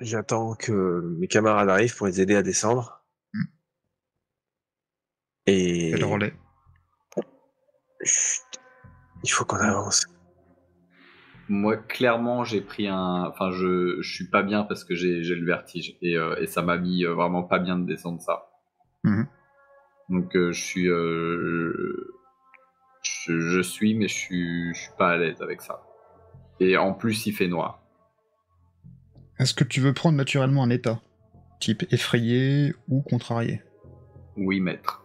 J'attends que mes camarades arrivent pour les aider à descendre. Mmh. Et Et le relais. chut, il faut qu'on avance. Moi, clairement, j'ai pris un. Enfin, je suis pas bien parce que j'ai le vertige et ça m'a mis vraiment pas bien de descendre ça. Mmh. Donc, je suis. Je suis, mais je suis pas à l'aise avec ça. Et en plus, il fait noir. Est-ce que tu veux prendre naturellement un état type effrayé ou contrarié? Oui, maître.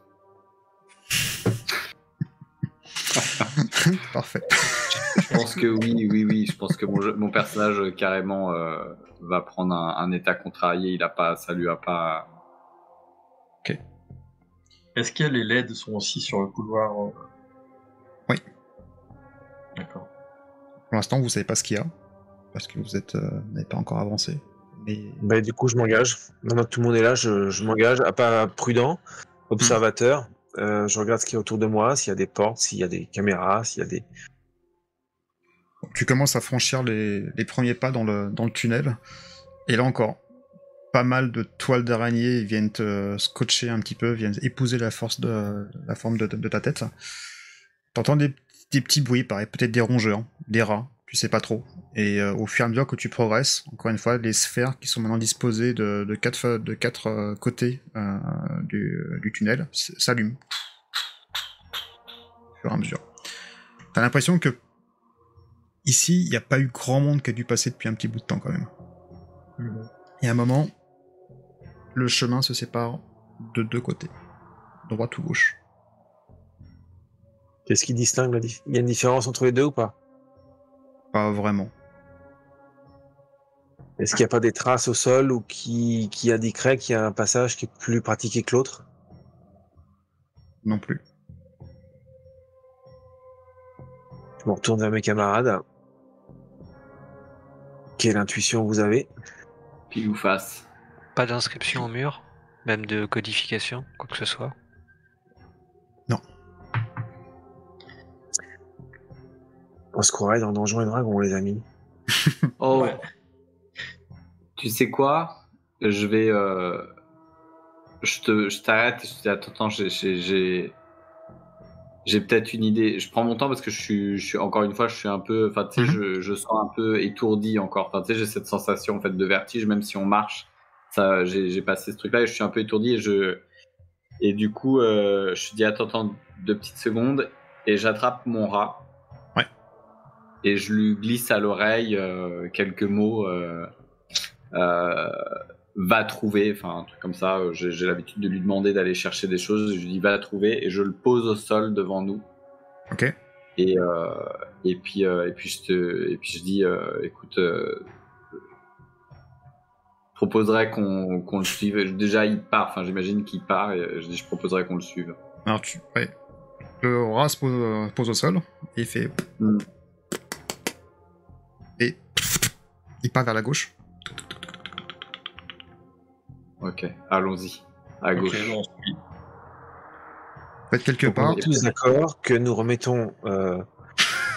Parfait. Je pense que oui. Je pense que mon personnage carrément va prendre un état contrarié. Ça lui a pas. Est-ce que les LED sont aussi sur le couloir Oui. D'accord. Pour l'instant, vous savez pas ce qu'il y a, parce que vous n'avez pas encore avancé. Mais Bah, du coup, je m'engage. Maintenant que tout le monde est là, je m'engage. À pas prudent, observateur. Je regarde ce qu'il y a autour de moi, s'il y a des portes, s'il y a des caméras, s'il y a des... tu commences à franchir les premiers pas dans le tunnel, et là encore, pas mal de toiles d'araignée viennent te scotcher un petit peu, viennent épouser la forme de ta tête. T'entends des petits bruits, pareil, peut-être des rongeurs, des rats, tu sais pas trop. Et au fur et à mesure que tu progresses, encore une fois, les sphères qui sont maintenant disposées de quatre côtés du tunnel s'allument. Au fur et à mesure. T'as l'impression que ici, il n'y a pas eu grand monde qui a dû passer depuis un petit bout de temps quand même. Et à un moment, le chemin se sépare de deux côtés, droite ou gauche. Qu'est-ce qui distingue Il y a une différence entre les deux ou pas? Pas vraiment. Est-ce qu'il n'y a pas des traces au sol ou qui indiqueraient qu'il y a un passage qui est plus pratiqué que l'autre? Non plus. Je me retourne vers mes camarades. Quelle intuition vous avez? Pile ou face. Pas d'inscription au mur, même de codification, quoi que ce soit. Non. On se croirait dans Donjons et Dragons, les amis. Oh, Ouais. tu sais quoi? Je vais. Je t'arrête et je te dis attends, j'ai peut-être une idée. Je prends mon temps parce que je suis encore une fois, je suis un peu. Enfin, tu sais, je sens un peu étourdi encore. Enfin, tu sais, j'ai cette sensation en fait de vertige, même si on marche. Ça, j'ai passé ce truc-là et je suis un peu étourdi et du coup, je te dis attends 2 petites secondes et j'attrape mon rat. Ouais. Et je lui glisse à l'oreille quelques mots. Va trouver, enfin un truc comme ça. J'ai l'habitude de lui demander d'aller chercher des choses. Je lui dis va trouver et je le pose au sol devant nous. Ok. Et puis je dis écoute, je proposerais qu'on le suive. Déjà il part, enfin j'imagine qu'il part et je dis je proposerais qu'on le suive. Alors ouais. Le rat se pose au sol et il fait. Et il part vers la gauche. Ok, allons-y. À gauche. Ok, bon, on suit. Faites quelque Donc, on part. est tous d'accord que nous remettons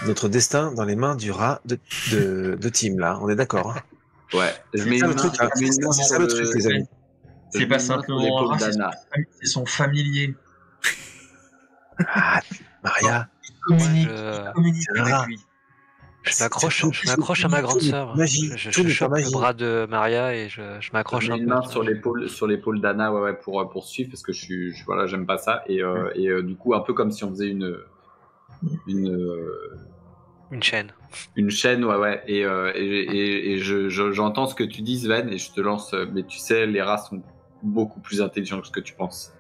notre destin dans les mains du rat de Tim, là. On est d'accord, hein? Ouais, je C'est mets ça une le main, truc, hein. je mets une main C'est ça sur le truc, les amis. je C'est mets pas une main sur simplement un l'épaule rat, d'Anna. c'est son familier. Ah, Maria, Communique, je- communique c'est un rat. avec lui. Je m'accroche à ma grande sœur. Magie, Je tout n'est pas chope le magie. bras de Maria et je Je m'accroche mets un une peu. main tu vois. sur l'épaule d'Anna, ouais, pour suivre parce que voilà, j'aime pas ça et du coup un peu comme si on faisait une Une chaîne. une chaîne, ouais, et j'entends ce que tu dis, Sven, et je te lance. Mais tu sais, les rats sont beaucoup plus intelligents que ce que tu penses.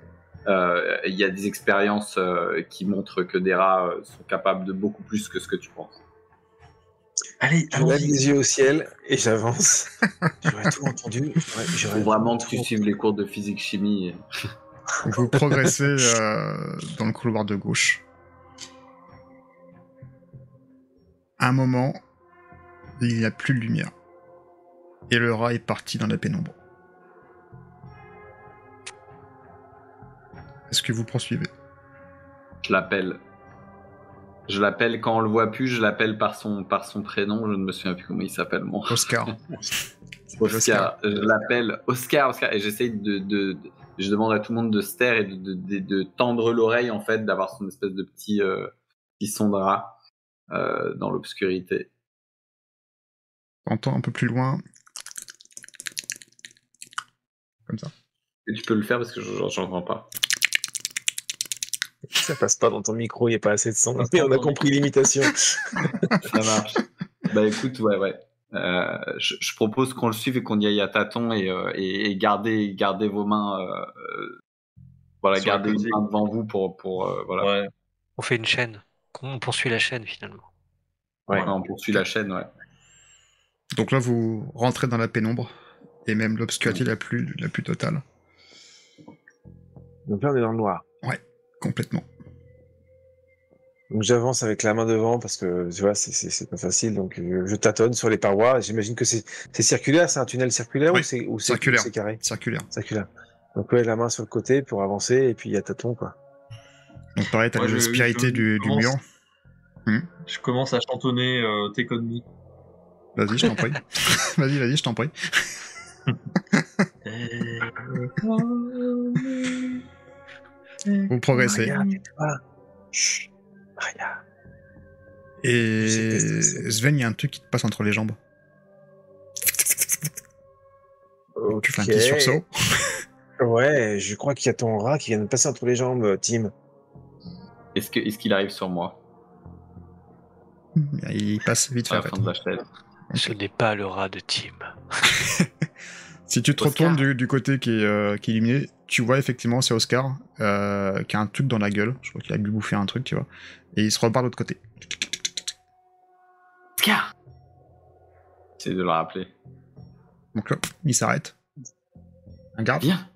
Il y a des expériences qui montrent que des rats sont capables de beaucoup plus que ce que tu penses. Allez, Je lève allons-y. les yeux au ciel et j'avance. J'aurais tout entendu. Faut vraiment que tu suives les cours de physique-chimie. Vous progressez dans le couloir de gauche. À un moment, il n'y a plus de lumière. Et le rat est parti dans la pénombre. Est-ce que vous poursuivez? Je l'appelle. Je l'appelle quand on le voit plus, je l'appelle par son prénom. Je ne me souviens plus comment il s'appelle, moi. Oscar. Oscar. Je l'appelle Oscar, et j'essaye je demande à tout le monde de se taire et de tendre l'oreille, en fait, d'avoir son espèce de petit son de rat dans l'obscurité. T'entends un peu plus loin. Comme ça. Et tu peux le faire parce que j'entends pas. Ça passe pas dans ton micro, il n'y a pas assez de son. Mais on a compris l'imitation. Ça marche. Bah écoute, ouais. Je propose qu'on le suive et qu'on y aille à tâtons et gardez vos mains. Voilà, Sur le gardez une côté. main devant vous pour voilà. Ouais. On fait une chaîne. On poursuit la chaîne finalement. Ouais. On poursuit la chaîne, ouais. Donc là, vous rentrez dans la pénombre, et même l'obscurité la plus totale. Donc là, on est dans le noir. Complètement. Donc j'avance avec la main devant parce que tu vois, c'est pas facile. Donc je tâtonne sur les parois. J'imagine que c'est circulaire, c'est un tunnel circulaire Oui, ou c'est circulaire. c'est carré? Circulaire. Circulaire. Donc ouais, la main sur le côté pour avancer et puis il y a tâton quoi. Donc pareil, t'as Moi, l'aspérité du mur. Je commence à chantonner Take On Me. Vas-y, je t'en prie. Vas-y, je t'en prie. Vous progressez. Regarde, tais-toi. Chut, regarde. Et Je sais que t'es stressé. Sven, il y a un truc qui te passe entre les jambes. Tu fais un petit Ok. sursaut. Ouais, je crois qu'il y a ton rat qui vient de passer entre les jambes, Tim. Est-ce qu'il arrive sur moi Il passe vite fait. à En la fait. fin de la chaîne? Ce n'est pas le rat de Tim. Si tu te Oscar. retournes du côté qui est illuminé, tu vois effectivement c'est Oscar qui a un truc dans la gueule. Je crois qu'il a dû bouffer un truc, tu vois. Et il se repart de l'autre côté. Oscar. J'essaie de le rappeler. Donc là, il s'arrête. Un garde. Viens,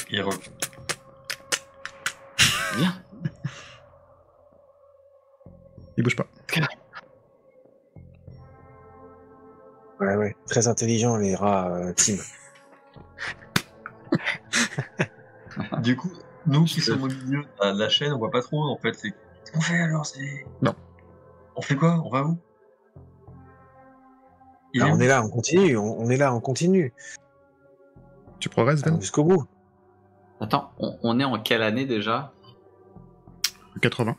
Il viens. Il bouge pas. Ouais, très intelligent les rats, Tim. Du coup, nous qui sommes au milieu de la chaîne, on voit pas trop en fait. Qu'est-ce qu'on fait alors? Non. On fait quoi? On va où? Il Alors, est on où? est là, on continue. On est là, on continue. Tu progresses, Sven. Jusqu'au bout. Attends, on est en quelle année déjà? 80.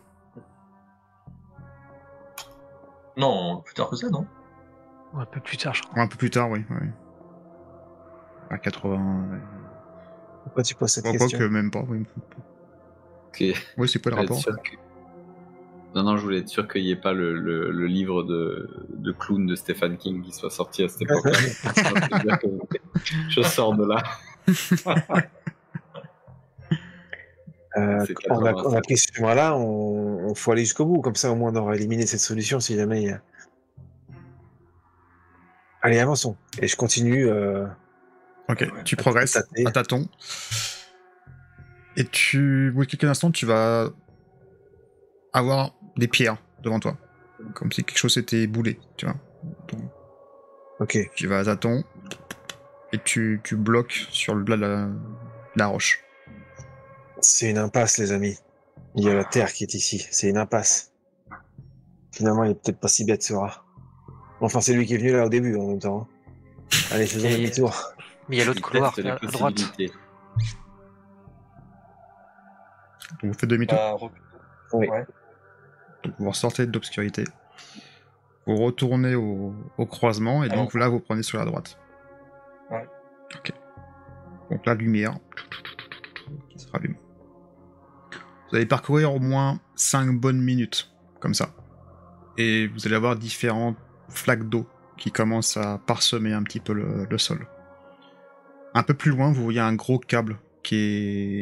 Non, plus tard que ça, non? Un peu plus tard, je crois. Ouais, un peu plus tard, oui. À 80. Ouais. Pourquoi tu poses cette Bon, question? que même pas. Oui, Ok. oui c'est pas le Je voulais être rapport. sûr Non, je voulais être sûr qu'il n'y ait pas le livre de clown de Stephen King qui soit sorti à cette époque-là. Je sors de là. C'est On a 87. pris ce chemin-là, on faut aller jusqu'au bout. Comme ça, au moins, on aura éliminé cette solution si jamais. Allez, avançons. Et je continue. Ok, tu progresses tâter. à tâtons. Et au bout de quelques instants, tu vas avoir des pierres devant toi. Comme si quelque chose s'était boulé, tu vois. Donc, Ok. tu vas à tâtons et tu bloques sur le plat de la roche. C'est une impasse, les amis. Il y a la terre qui est ici. C'est une impasse. Finalement, il est peut-être pas si bête, ce rat. Enfin, c'est lui qui est venu là au début, en même temps. Allez, faisons Et- demi-tour. Mais il y a l'autre Il couloir teste les à droite. possibilités. Donc, vous faites demi-tour. Oui. Ouais. Donc, vous ressortez de l'obscurité. Vous retournez au croisement et donc là, vous prenez sur la droite. Ouais. Ok. Donc la lumière qui se rallume. Vous allez parcourir au moins 5 bonnes minutes, comme ça. Et vous allez avoir différentes flaques d'eau qui commencent à parsemer un petit peu le sol. Un peu plus loin, vous voyez un gros câble qui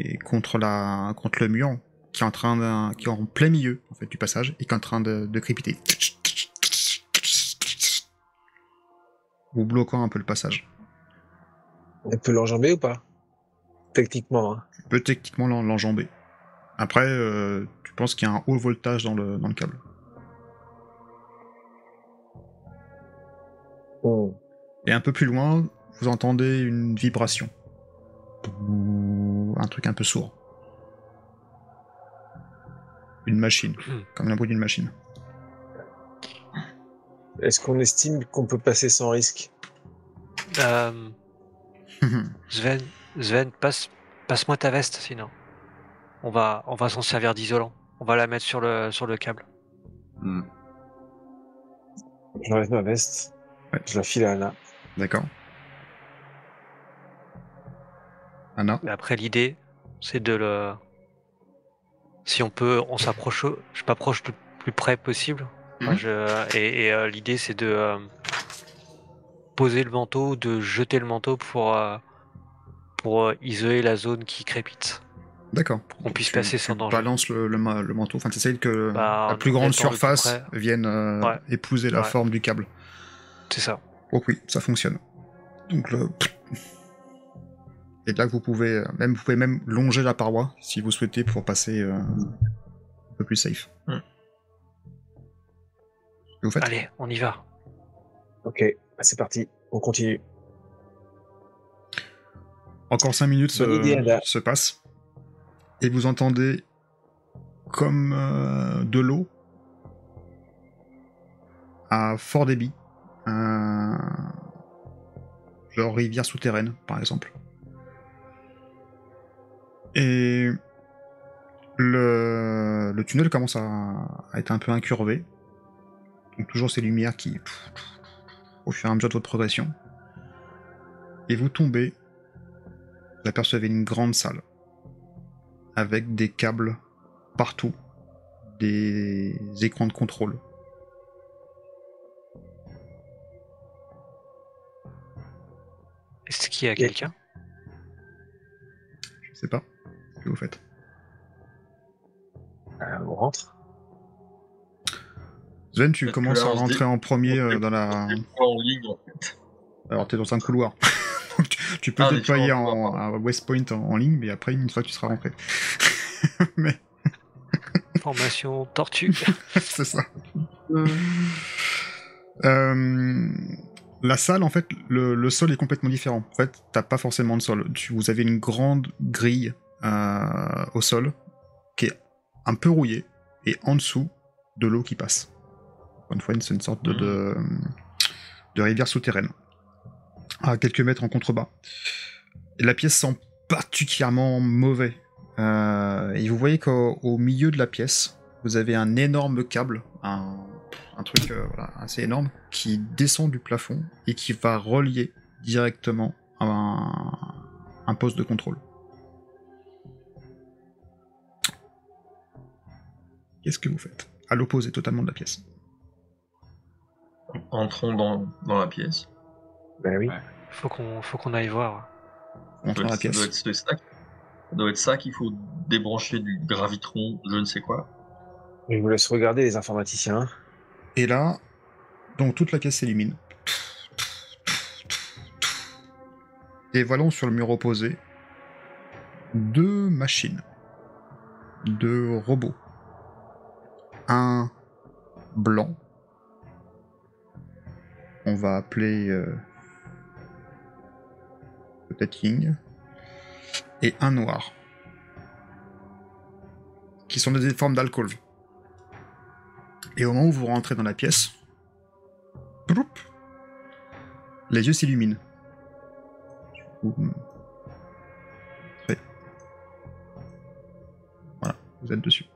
est contre le mur, qui est en plein milieu en fait, du passage et qui est en train de crépiter. Vous bloquant un peu le passage. On peut l'enjamber ou pas? Techniquement, hein. Tu peux techniquement l'enjamber. Après, tu penses qu'il y a un haut voltage dans le câble. Oh. Et un peu plus loin, vous entendez une vibration. Un truc un peu sourd. une machine, comme le bruit d'une machine. Est-ce qu'on estime qu'on peut passer sans risque? Sven, passe-moi ta veste, sinon. On va s'en servir d'isolant. On va la mettre sur le câble. J'enlève ma veste. Ouais. Je la file à Anna. D'accord. Anna. Mais après, l'idée, c'est de le... Si on peut, on s'approche... Je m'approche le plus près possible. L'idée, c'est de poser le manteau, de jeter le manteau pour isoler la zone qui crépite. D'accord. Pour qu'on puisse passer sans danger. Balance le manteau, enfin tu essayes que la plus en grande étant le plus surface près. vienne épouser la forme du câble. C'est ça. Oh oui, ça fonctionne. Donc et là vous pouvez même longer la paroi si vous souhaitez pour passer un peu plus safe. Vous faites ? Allez, on y va. Ok, c'est parti. On continue. Encore 5 minutes Bonne idée, Anna. se passent. Et vous entendez comme de l'eau à fort débit. Genre rivière souterraine, par exemple. Et le tunnel commence à être un peu incurvé. Donc toujours ces lumières qui... au fur et à mesure de votre progression. Et vous tombez. Vous apercevez une grande salle. Avec des câbles partout. Des écrans de contrôle. Est-ce qu'il y a quelqu'un? Je sais pas. Ce que vous faites. On rentre. Sven, tu Peut-être commences que là, à on se rentrer dit- en premier dans la... En ligne, en fait. Alors t'es dans un couloir. Donc, tu peux Ah, déployer on est toujours en couloir, à West Point en ligne, mais après une fois que tu seras rentré. Mais Formation tortue. c'est ça. La salle, en fait, le sol est complètement différent. En fait, t'as pas forcément de sol. Vous avez une grande grille au sol qui est un peu rouillée et en dessous de l'eau qui passe. Encore une fois, c'est une sorte de rivière souterraine à quelques mètres en contrebas. Et la pièce sent particulièrement mauvais. Et vous voyez qu'au milieu de la pièce, vous avez un énorme câble, un truc assez énorme, qui descend du plafond et qui va relier directement à un poste de contrôle. Qu'est-ce que vous faites? À l'opposé totalement de la pièce. Entrons dans la pièce. Ben oui. Ouais. Faut qu'on aille voir. On entre dans la Ça doit pièce. être ça. Ça doit être ça qu'il faut débrancher du gravitron, je ne sais quoi. Je vous laisse regarder les informaticiens. Et là, donc toute la pièce s'illumine. Et voilà sur le mur opposé 2 machines. 2 robots. Un blanc. On va appeler peut-être Ying. Et un noir. Qui sont des formes d'alcool. Et au moment où vous rentrez dans la pièce, ploup, les yeux s'illuminent. Ouais. Voilà, vous êtes dessus.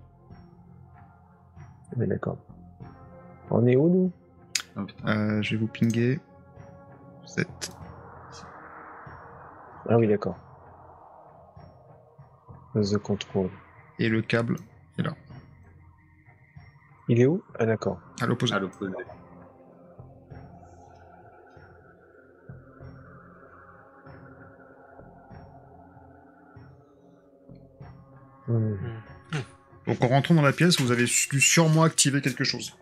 Mais d'accord. On est où, nous? Oh, putain. Je vais vous pinguer. Vous êtes... Ah oui, d'accord. The control. Et le câble est là, Il est où? Ah d'accord. à l'opposé. À l'opposé. Donc en rentrant dans la pièce, vous avez dû sûrement activer quelque chose.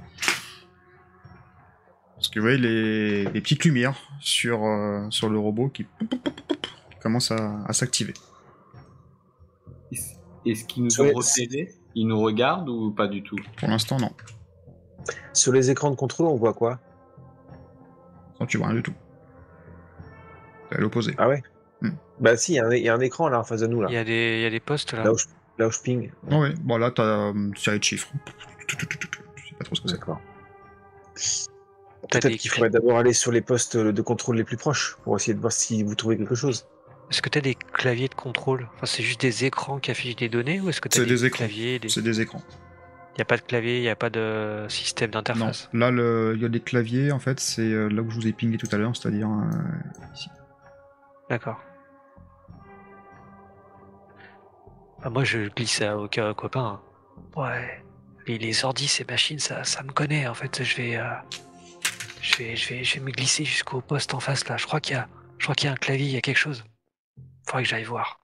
Parce que vous voyez les petites lumières sur le robot qui commencent à s'activer. Est-ce qu'il nous Sur a les- repérés? Il nous regarde ou pas du tout? Pour l'instant, non. Sur les écrans de contrôle, on voit quoi? Non, tu vois rien du tout. C'est à l'opposé. Ah ouais? Hmm. Bah si, il y a un écran là en face de nous là. Il y a des postes là. Là où je- Là où je ping. Oh, oui, bon là, t'as une série de chiffres. Je sais pas trop ce que c'est. D'accord. T'as Peut-être des qu'il clés. faudrait d'abord aller sur les postes de contrôle les plus proches pour essayer de voir si vous trouvez quelque chose. Est-ce que t'as des claviers de contrôle? Enfin, c'est juste des écrans qui affichent des données ou est-ce que t'as C'est des des écrans. claviers? C'est des écrans. Y a pas de clavier, y a pas de système Non, d'interface. là, il y a des claviers, en fait, c'est là où je vous ai pingé tout à l'heure, c'est-à-dire ici. D'accord. Bah, moi, je glisse à aucun copain. Ouais. Les ordis, ces machines, ça me connaît. En fait, je vais me glisser jusqu'au poste en face là. Je crois qu'il y a un clavier, il y a quelque chose. Faudrait que j'aille voir.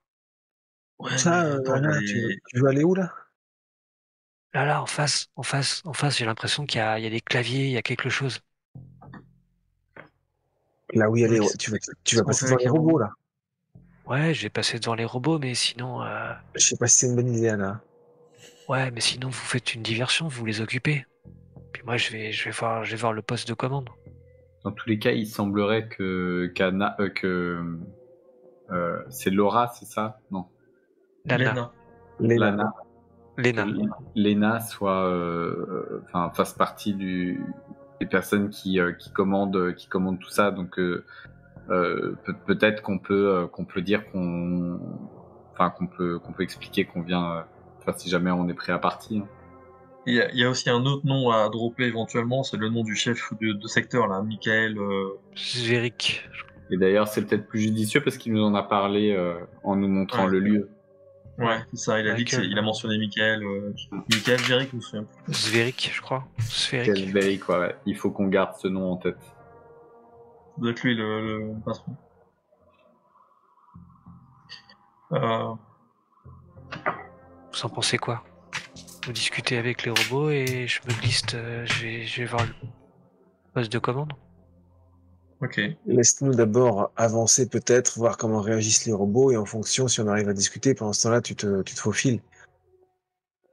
Ouais, Ça, mais attends, Anna, tu veux aller où là? Là, en face, j'ai l'impression qu'il y a des claviers, il y a quelque chose. Là où il y a Oui, les... tu vas passer devant les robots là. Ouais, je vais passer devant les robots, mais sinon, Je sais pas si c'est une bonne idée, Anna. ouais, mais sinon vous faites une diversion, vous les occupez. Puis moi, je vais voir le poste de commande. Dans tous les cas, il semblerait c'est Laura, c'est ça? Non. Lana. Lena. Lana. Lena. Lena fasse partie des personnes qui commandent tout ça. Donc peut-être qu'on peut dire qu'on peut expliquer qu'on vient. Si jamais on est prêt à partir. Il y a aussi un autre nom à dropper éventuellement, c'est le nom du chef de secteur, là, Michael. Sphérique. Et d'ailleurs, c'est peut-être plus judicieux parce qu'il nous en a parlé en nous montrant Ouais. le lieu. Ouais, c'est ça, il a dit Michael. il a mentionné Michael. Michael Jerick, je me souviens plus. Sphérique, je crois. Sphérique. Kelbeck, ouais. Il faut qu'on garde ce nom en tête. Ça doit être lui le patron. Vous en pensez quoi? Vous discutez avec les robots et je me glisse, je vais voir le poste de commande. Ok. Laisse-nous d'abord avancer peut-être, voir comment réagissent les robots et en fonction, si on arrive à discuter, pendant ce temps-là, tu te faufiles.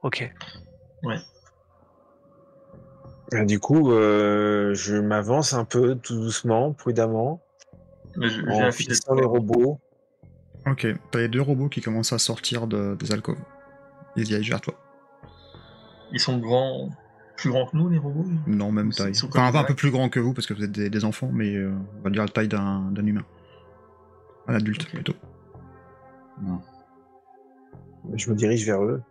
Ok. Ouais. Et du coup, je m'avance un peu, tout doucement, prudemment, Mais j'ai en affiché fixant les robots. Ok, t'as les deux robots qui commencent à sortir des alcôves. Ils dirigent vers toi. Ils sont plus grands que nous, les robots? Non, même Ils taille. sont comme Enfin, un des peu plus grand que vous, parce que vous êtes des enfants, mais on va dire la taille d'un humain. Un adulte, Ok. plutôt. Je me dirige vers eux.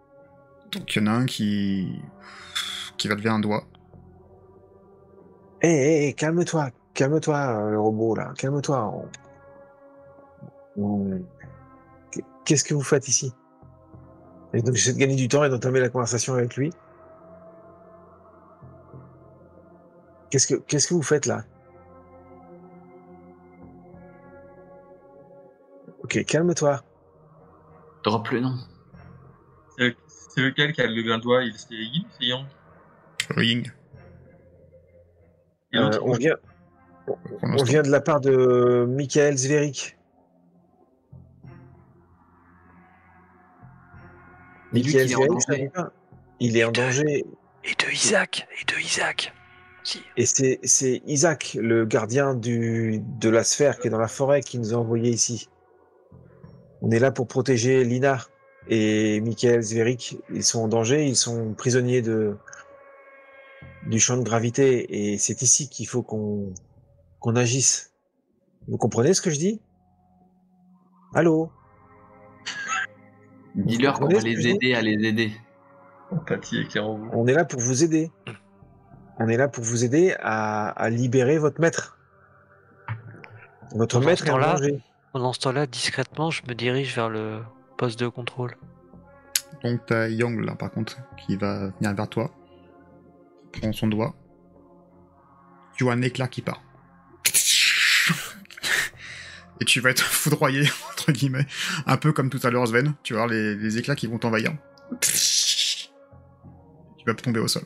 Donc, il y en a un qui va lever un doigt. Hé, calme-toi, le robot, là, calme-toi. Qu'est-ce que vous faites ici? Et donc, j'essaie de gagner du temps et d'entamer la conversation avec lui. Qu'est-ce que vous faites là? Ok, calme-toi. Drop le nom. C'est lequel qui a levé un doigt? C'est Yin? C'est Yang? Ying. Et l'autre, On vient Pour l'instant. de la part de Michael Zverik. Dis-lui Michael qu'il est en Zverik, je danger. savais pas. Il est en danger. Et de Isaac. Si. Et c'est Isaac, le gardien de la sphère qui est dans la forêt, qui nous a envoyés ici. On est là pour protéger Lina et Michael Zverik. Ils sont en danger, ils sont prisonniers du champ de gravité et c'est ici qu'il faut qu'on agisse. Vous comprenez ce que je dis? Allô? Dis-leur qu'on comprenez va ce que les je dis? aider à les aider. empathie avec les robots. On est là pour vous aider. On est là pour vous aider à libérer votre maître. Votre Pendant maître ce est en temps-là, danger. Pendant ce temps-là, discrètement, je me dirige vers le poste de contrôle. Donc, t'as Yang, là, par contre, qui va venir vers toi. Prends son doigt. Tu vois un éclair qui part. Et tu vas être foudroyé, entre guillemets. Un peu comme tout à l'heure, Sven. Tu vas voir les éclats qui vont t'envahir. Tu vas tomber au sol.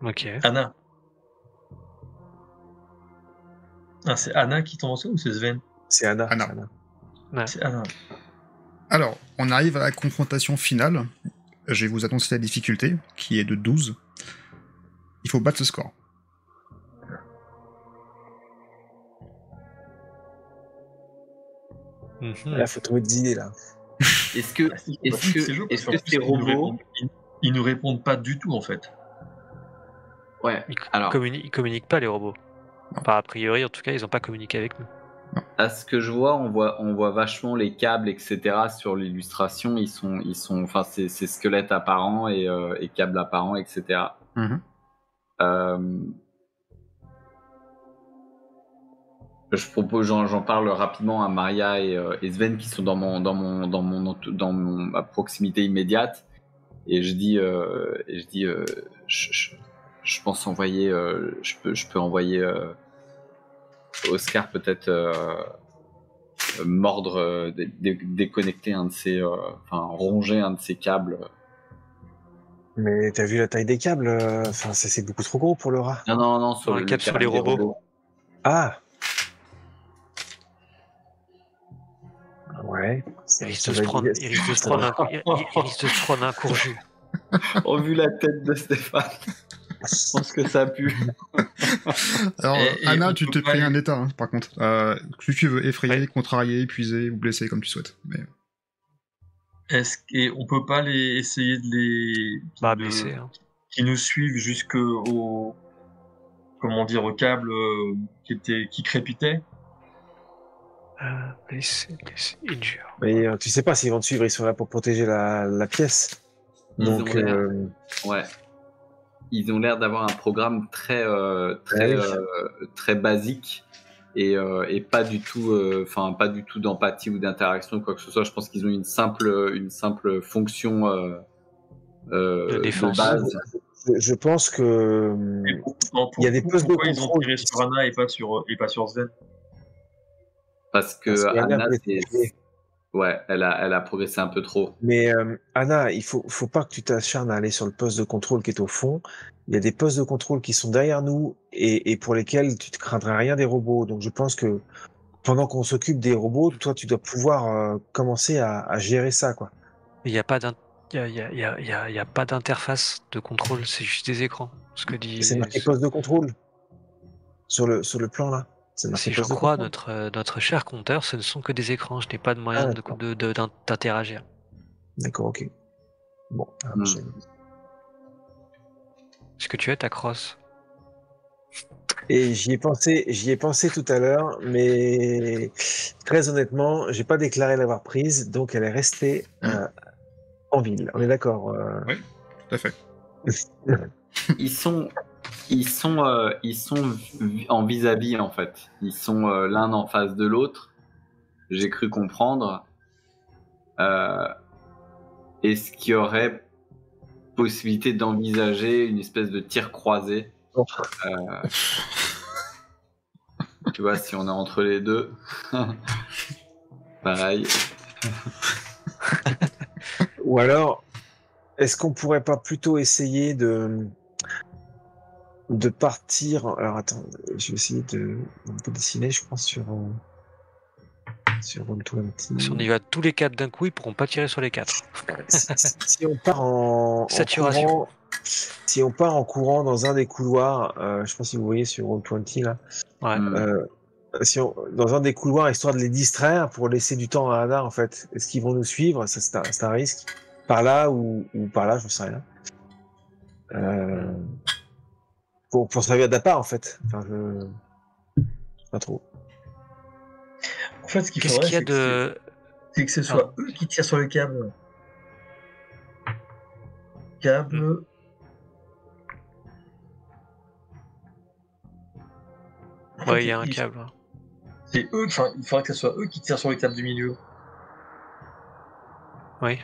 Ok. Anna. Ah, c'est Anna qui tombe au sol ou c'est Sven? C'est Anna. Anna. c'est Anna. Ouais. C'est Anna. Alors, on arrive à la confrontation finale. Je vais vous annoncer la difficulté, qui est de 12. Il faut battre ce score. Là, faut trouver des idées, là. Est-ce que ces robots... Ils nous répondent pas du tout, en fait. Ouais, Ils alors, communiquent pas, les robots. Enfin, a priori, en tout cas, ils ont pas communiqué avec nous. à ce que je vois, on voit vachement les câbles, etc. sur l'illustration. Ils sont, enfin, c'est squelettes apparents et câbles apparents, etc. Mhm. Je propose, j'en parle rapidement à Maria et Sven qui sont dans ma proximité immédiate, et je dis, je pense envoyer, je peux envoyer Oscar peut-être mordre, déconnecter un de ses, enfin ronger un de ses câbles. Mais t'as vu la taille des câbles? Enfin, c'est beaucoup trop gros pour le rat. Non, sur Le câble sur câble les des robots. Ah! Ouais. Il risque de se prendre un court jus. Oh, vu la tête de Stéphane, je pense que ça pue. Alors, Et Anna, on tu peut t'es pas pris un les- état, hein, par contre. Si tu veux effrayer, Ouais. contrarier, épuiser ou blesser comme tu souhaites. Mais... On peut pas essayer de les... Bah, blessé. Hein. qui nous suivent jusqu'au... Comment dire, au câble qui crépitait? Blessé, injure. Mais tu sais pas s'ils vont te suivre, ils sont là pour protéger la pièce. Ils Donc, ont l'air- Ouais. Ils ont l'air d'avoir un programme très basique et pas du tout, pas du tout d'empathie ou d'interaction ou quoi que ce soit. Je pense qu'ils ont une simple fonction De défense. base. je pense que il y a des postes de Pourquoi ils ont contrôle. tiré sur Anna et pas sur Sven? Parce que Parce qu'Anna Anna, peut être- elle a progressé un peu trop. Mais Anna, il faut pas que tu t'acharnes à aller sur le poste de contrôle qui est au fond. Il y a des postes de contrôle qui sont derrière nous et pour lesquels tu te craindrais rien des robots. Donc je pense que pendant qu'on s'occupe des robots, toi tu dois pouvoir commencer à gérer ça, quoi. Il n'y a pas d'interface de contrôle, c'est juste des écrans. Ce que dit. C'est marqué poste de contrôle sur le plan là. C'est marqué Si je poste de crois, contrôle. notre cher compteur, ce ne sont que des écrans. Je n'ai pas de moyen d'accord. d'interagir. D'accord, ok. Bon. Est-ce que tu as ta crosse? Et j'y ai pensé tout à l'heure, mais très honnêtement, j'ai pas déclaré l'avoir prise, donc elle est restée en ville. On est d'accord. Oui, tout à fait. Ils sont en vis-à-vis en fait. Ils sont l'un en face de l'autre. J'ai cru comprendre. Est-ce qu'il y aurait possibilité d'envisager une espèce de tir croisé? Tu vois, si on est entre les deux. Pareil. Ou alors, est-ce qu'on pourrait pas plutôt essayer de partir. Alors attends, je vais essayer on peut dessiner, je pense, sur Roll20. Si on y va tous les 4 d'un coup, ils pourront pas tirer sur les 4. Si on part en Saturation. courant, si on part en courant dans un des couloirs, je sais pas si vous voyez sur Roll20 là, Ouais. dans un des couloirs, histoire de les distraire pour laisser du temps à Anna en fait. Est-ce qu'ils vont nous suivre? Ça, c'est un risque. Par là ou par là, je sais rien. Pour servir d'appât en fait. Enfin, pas trop. En fait, ce qu'il Qu'est-ce faudrait, qu'il y a de. c'est que ce soit eux qui tirent sur le câble. En fait, Ouais, il y a un câble. c'est eux, enfin, il faudrait que ce soit eux qui tirent sur le câble du milieu. Oui.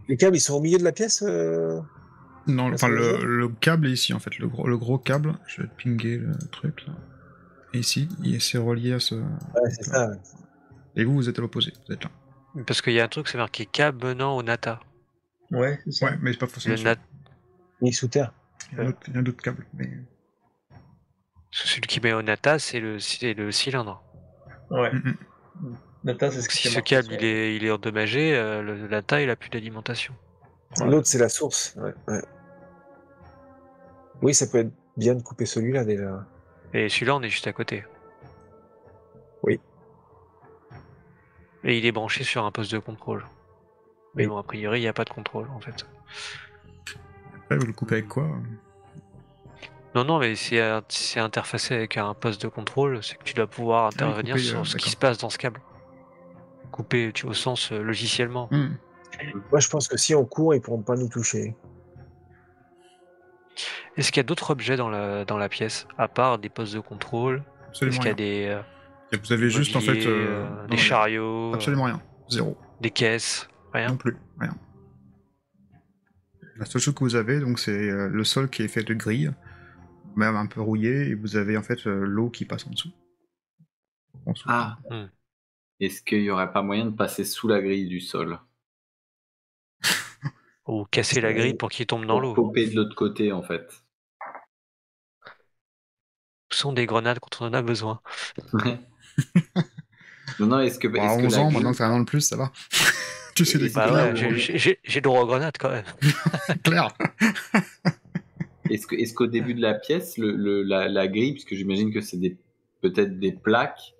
Les câbles, ils sont au milieu de la pièce. Non, Est-ce enfin, que vous le câble est ici, en fait. Le gros câble. Je vais te pinguer le truc, là. Et ici, c'est relié à ce... Ouais, c'est ça. Et vous êtes à l'opposé. Vous êtes là. Parce qu'il y a un truc, c'est marqué câble menant au Nata. Ouais, c'est ça. Ouais, mais c'est pas forcément Le ça. Il est sous terre. Il y a d'autres câbles, mais... Celui qui met au Nata, c'est le cylindre. Ouais. Mm-mm. Nata, c'est ce Donc, qui si est ce marqué câble sur- il est endommagé, le Nata il a plus d'alimentation. Ouais. L'autre, c'est la source. Ouais. Oui, ça peut être bien de couper celui-là déjà. Et celui-là, on est juste à côté. Oui. Et il est branché sur un poste de contrôle. Mais Oui. bon, a priori, il n'y a pas de contrôle en fait. Après, vous le coupez avec quoi? Non, mais c'est interfacé avec un poste de contrôle, c'est que tu dois pouvoir intervenir couper, sur ce qui d'accord. se passe dans ce câble. Couper au sens logiciellement. Hmm. Moi, je pense que si on court, ils pourront pas nous toucher. Est-ce qu'il y a d'autres objets dans la pièce, à part des postes de contrôle? Est-ce Absolument qu'il y a rien. des Et vous avez juste en fait mobiliers, non, des non, chariots, absolument rien. Zéro. des caisses, rien? Non plus. Rien. La seule chose que vous avez, donc, c'est le sol qui est fait de grilles, même un peu rouillé, et vous avez en fait l'eau qui passe en dessous. En dessous. Ah. Est-ce qu'il y aurait pas moyen de passer sous la grille du sol? Ou casser la grille pour qu'il tombe dans Pour l'eau. popper de l'autre côté, en fait. Ce sont des grenades quand on en a besoin. Non, est-ce que, Bon, à est-ce que 11 la ans, grille- maintenant que t'as un an de plus, ça va. Tu sais Et les c'est Bah couper, là ouais, où- j'ai droit aux grenades quand même. clair. Est-ce qu'au début de la pièce, la grille, puisque j'imagine que c'est peut-être des plaques,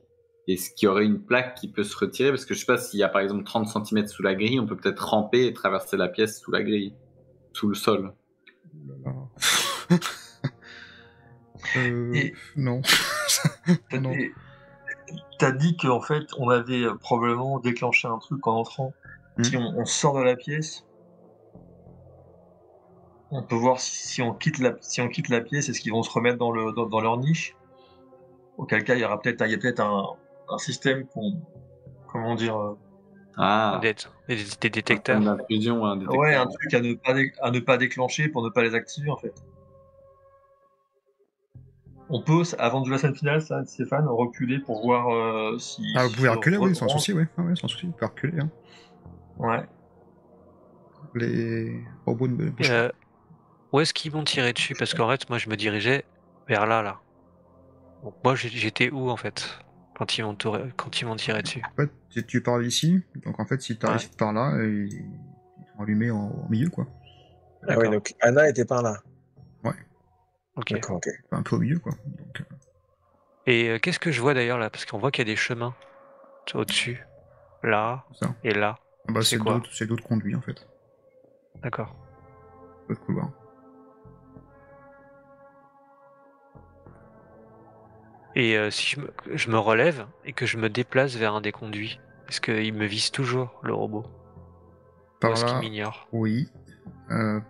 est-ce qu'il y aurait une plaque qui peut se retirer? Parce que je sais pas s'il y a par exemple 30 cm sous la grille, on peut peut-être ramper et traverser la pièce sous la grille, sous le sol. Et- Non. Non. Et t'as dit qu'en fait, on avait probablement déclenché un truc en entrant. Si on sort de la pièce, on peut voir si on quitte la pièce, est-ce qu'ils vont se remettre dans leur niche? Auquel cas, il y a peut-être un système comment dire, Ah, Des un détecteurs. système d'intrusion, un détecteur. ouais, un truc à ne pas déclencher pour ne pas les activer en fait. On peut, avant de jouer la scène finale, ça, Stéphane, reculer pour voir si. Ah, vous pouvez reculer, oui, sans rentre. souci, oui. Ah, ouais, sans souci, vous pouvez reculer. Hein. Ouais. Les robots ne bougent pas. Où est-ce qu'ils m'ont tiré dessus? Parce qu'en fait, moi, je me dirigeais vers là. Donc moi, j'étais où en fait quand ils m'ont tiré dessus? En fait, tu pars d'ici, donc en fait, si tu arrives Ouais. par là, ils sont allumés en milieu, quoi. Ah oui, donc Anna était par là. Ok. D'accord, ok. Un peu au milieu, quoi. Donc, Et qu'est-ce que je vois d'ailleurs là? Parce qu'on voit qu'il y a des chemins au-dessus, là ça. et là. Ah bah, C'est quoi? c'est d'autres conduits, en fait. D'accord. D'autres couloirs. Et si je me relève et que je me déplace vers un des conduits, est-ce qu'il me vise toujours le robot? Ou Par est-ce qu'il là, m'ignore? oui.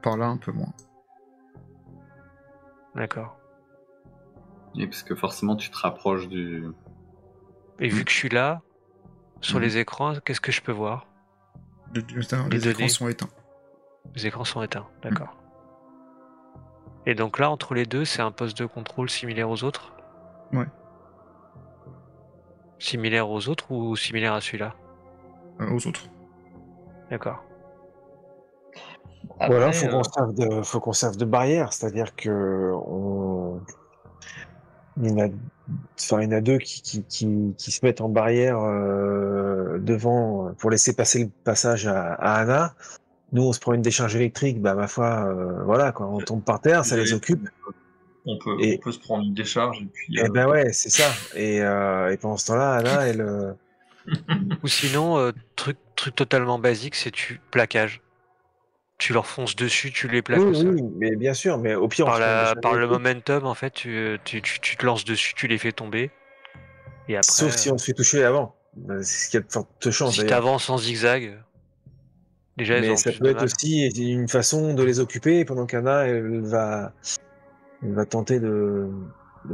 Par là, un peu moins. D'accord. Et parce que forcément, tu te rapproches du. Et vu que je suis là, sur Mhm. les écrans, qu'est-ce que je peux voir? Les données. écrans sont éteints. Les écrans sont éteints, d'accord. Et donc là, entre les deux, c'est un poste de contrôle similaire aux autres? Ouais. Similaire aux autres ou similaire à celui-là? Aux autres. D'accord. Ou alors, Après, faut qu'on serve de barrière, c'est-à-dire que il y en a deux qui se mettent en barrière devant pour laisser passer le passage à Anna. Nous, on se prend une décharge électrique, bah ma foi, voilà, quoi, on tombe par terre, ça les occupe. on Et- peut se prendre une décharge et puis. Et ben ouais, c'est ça. Et pendant ce temps-là, Anna, elle, Ou sinon, truc totalement basique, c'est plaquage. Tu leur fonces dessus, tu les plaques au sol. oui, mais bien sûr, mais au pire, on Par, se prend une la, décharge par le électrique. momentum, en fait, tu te lances dessus, tu les fais tomber. Et après, Sauf si on se fait toucher avant. C'est ce qui a de fortes chances si d'ailleurs. t'avances en zigzag, déjà elles Mais ont ça plus peut de être mal. aussi une façon de les occuper pendant qu'Anna, elle va tenter de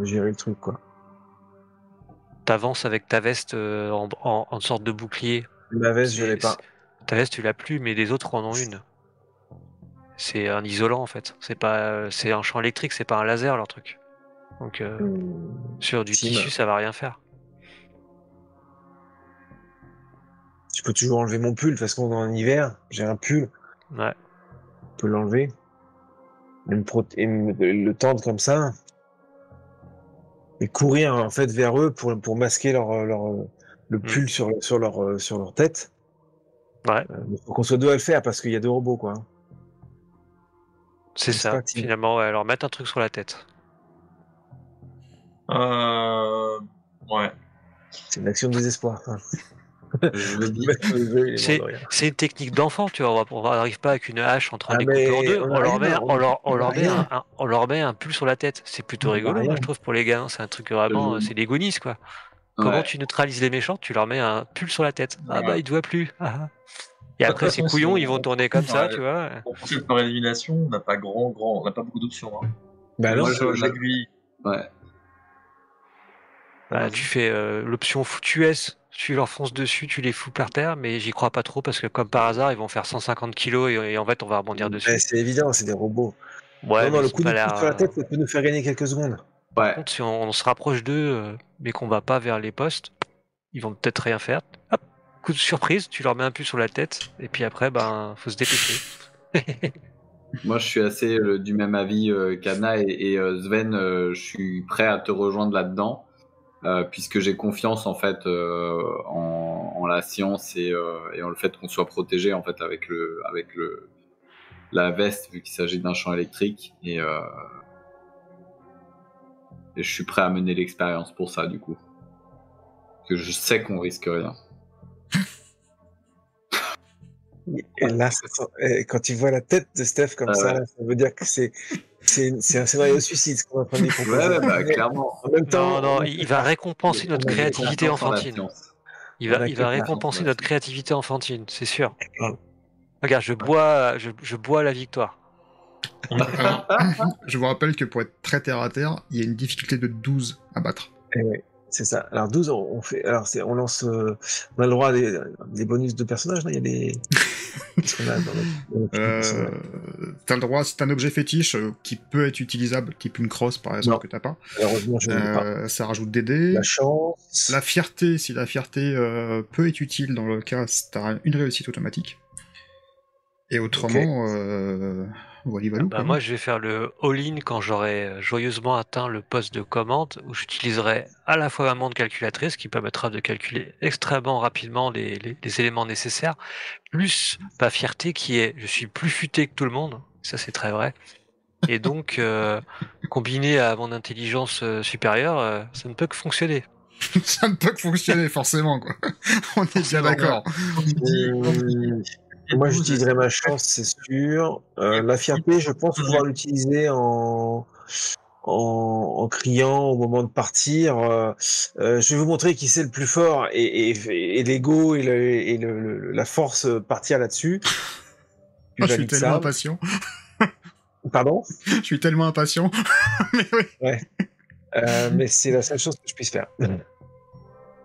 gérer le truc, quoi. T'avances avec ta veste en sorte de bouclier. La veste, je l'ai pas. Ta veste, tu l'as plus, mais les autres en ont une. C'est un isolant en fait. C'est un champ électrique, c'est pas un laser leur truc. Donc sur du Si, tissu, ça va rien faire. Je peux toujours enlever mon pull, parce qu'on est en hiver, j'ai un pull, Ouais. je peux l'enlever. Et le tendre comme ça. Et courir en fait vers eux pour masquer le pull sur leur tête. Ouais. Il faut qu'on soit deux à le faire parce qu'il y a deux robots, quoi. C'est C'est ça. pas actif. Finalement, ouais, alors mettre un truc sur la tête. Ouais. C'est une action de désespoir. Hein. Je veux dire. Mettre le jeu, il est mort de rire. C'est une technique d'enfant, tu vois. On n'arrive pas avec une hache en train de Ah, les couper en mais deux. on On a leur rien, met, on a rien. on leur met un pull sur la tête. C'est plutôt On a rigolo, rien. moi, je trouve, pour les gamins. C'est un truc vraiment, c'est des Goonies, quoi. Comment Ouais. tu neutralises les méchants? Tu leur mets un pull sur la tête. Ah bah, Ouais. il te voit plus. Ah. Et après, toute ces façon, si couillons, ils vont tourner comme ça, ouais, tu vois. pour procéder par élimination, on n'a pas on n'a pas beaucoup d'options. Hein. Bah Le non. sol, l'aiguille. Ouais. Bah, Vas-y. tu fais l'option foutu S, tu leur fonces dessus, tu les fous par terre, mais j'y crois pas trop parce que comme par hasard, ils vont faire 150 kilos et en fait, on va rebondir dessus. Ouais, c'est évident, c'est des robots. Ouais, non, mais le ils ont coup de pas pouce l'air. sur la tête, ça peut nous faire gagner quelques secondes. Par Ouais. contre, si on se rapproche d'eux, mais qu'on va pas vers les postes, ils vont peut-être rien faire. Hop, coup de surprise, tu leur mets un pull sur la tête, et puis après, ben, faut se dépêcher. Moi, je suis assez du même avis qu'Anna et Sven. Je suis prêt à te rejoindre là-dedans, puisque j'ai confiance en fait en la science et en le fait qu'on soit protégé en fait avec la veste, vu qu'il s'agit d'un champ électrique. Et je suis prêt à mener l'expérience pour ça, du coup. Parce que je sais qu'on risque rien. Et là, quand tu vois la tête de Steph comme ça, ça veut dire que c'est un scénario suicide, ce qu'on est en train de lui proposer. Ouais, bah, clairement. En même temps, Non, on a il fait va ça. récompenser notre On a fait créativité Confiance en la enfantine. science. Il On a va que récompenser confiance. notre créativité enfantine, c'est sûr. Ah. Regarde, je bois la victoire. Alors, je vous rappelle que pour être très terre à terre, il y a une difficulté de 12 à battre. Eh ouais, c'est ça. Alors 12, on fait. Alors on lance. On a le droit à des bonus de personnages, là. Il y a des. Qu'est-ce qu'on a dans notre personnage T'as le droit, c'est un objet fétiche qui peut être utilisable, type une crosse par exemple, Non. que t'as pas. Malheureusement, je ne l'ai pas. Ça rajoute des dés. La chance. La fierté, si la fierté peut être utile dans le cas, t'as une réussite automatique. Et autrement, voilà. Bah, moi, je vais faire le all-in quand j'aurai joyeusement atteint le poste de commande où j'utiliserai à la fois ma montre calculatrice qui permettra de calculer extrêmement rapidement les éléments nécessaires, plus ma fierté qui est je suis plus futé que tout le monde, ça c'est très vrai. Et donc, combiné à mon intelligence supérieure, ça ne peut que fonctionner. Ça ne peut que fonctionner, forcément, quoi. On est bien d'accord. Moi, j'utiliserai ma chance, c'est sûr. La fierté, je pense pouvoir l'utiliser en criant au moment de partir. Je vais vous montrer qui c'est le plus fort et l'ego et la force partir là-dessus. Je suis tellement impatient. Pardon? Je suis tellement impatient. Mais oui. Ouais. Mais c'est la seule chose que je puisse faire.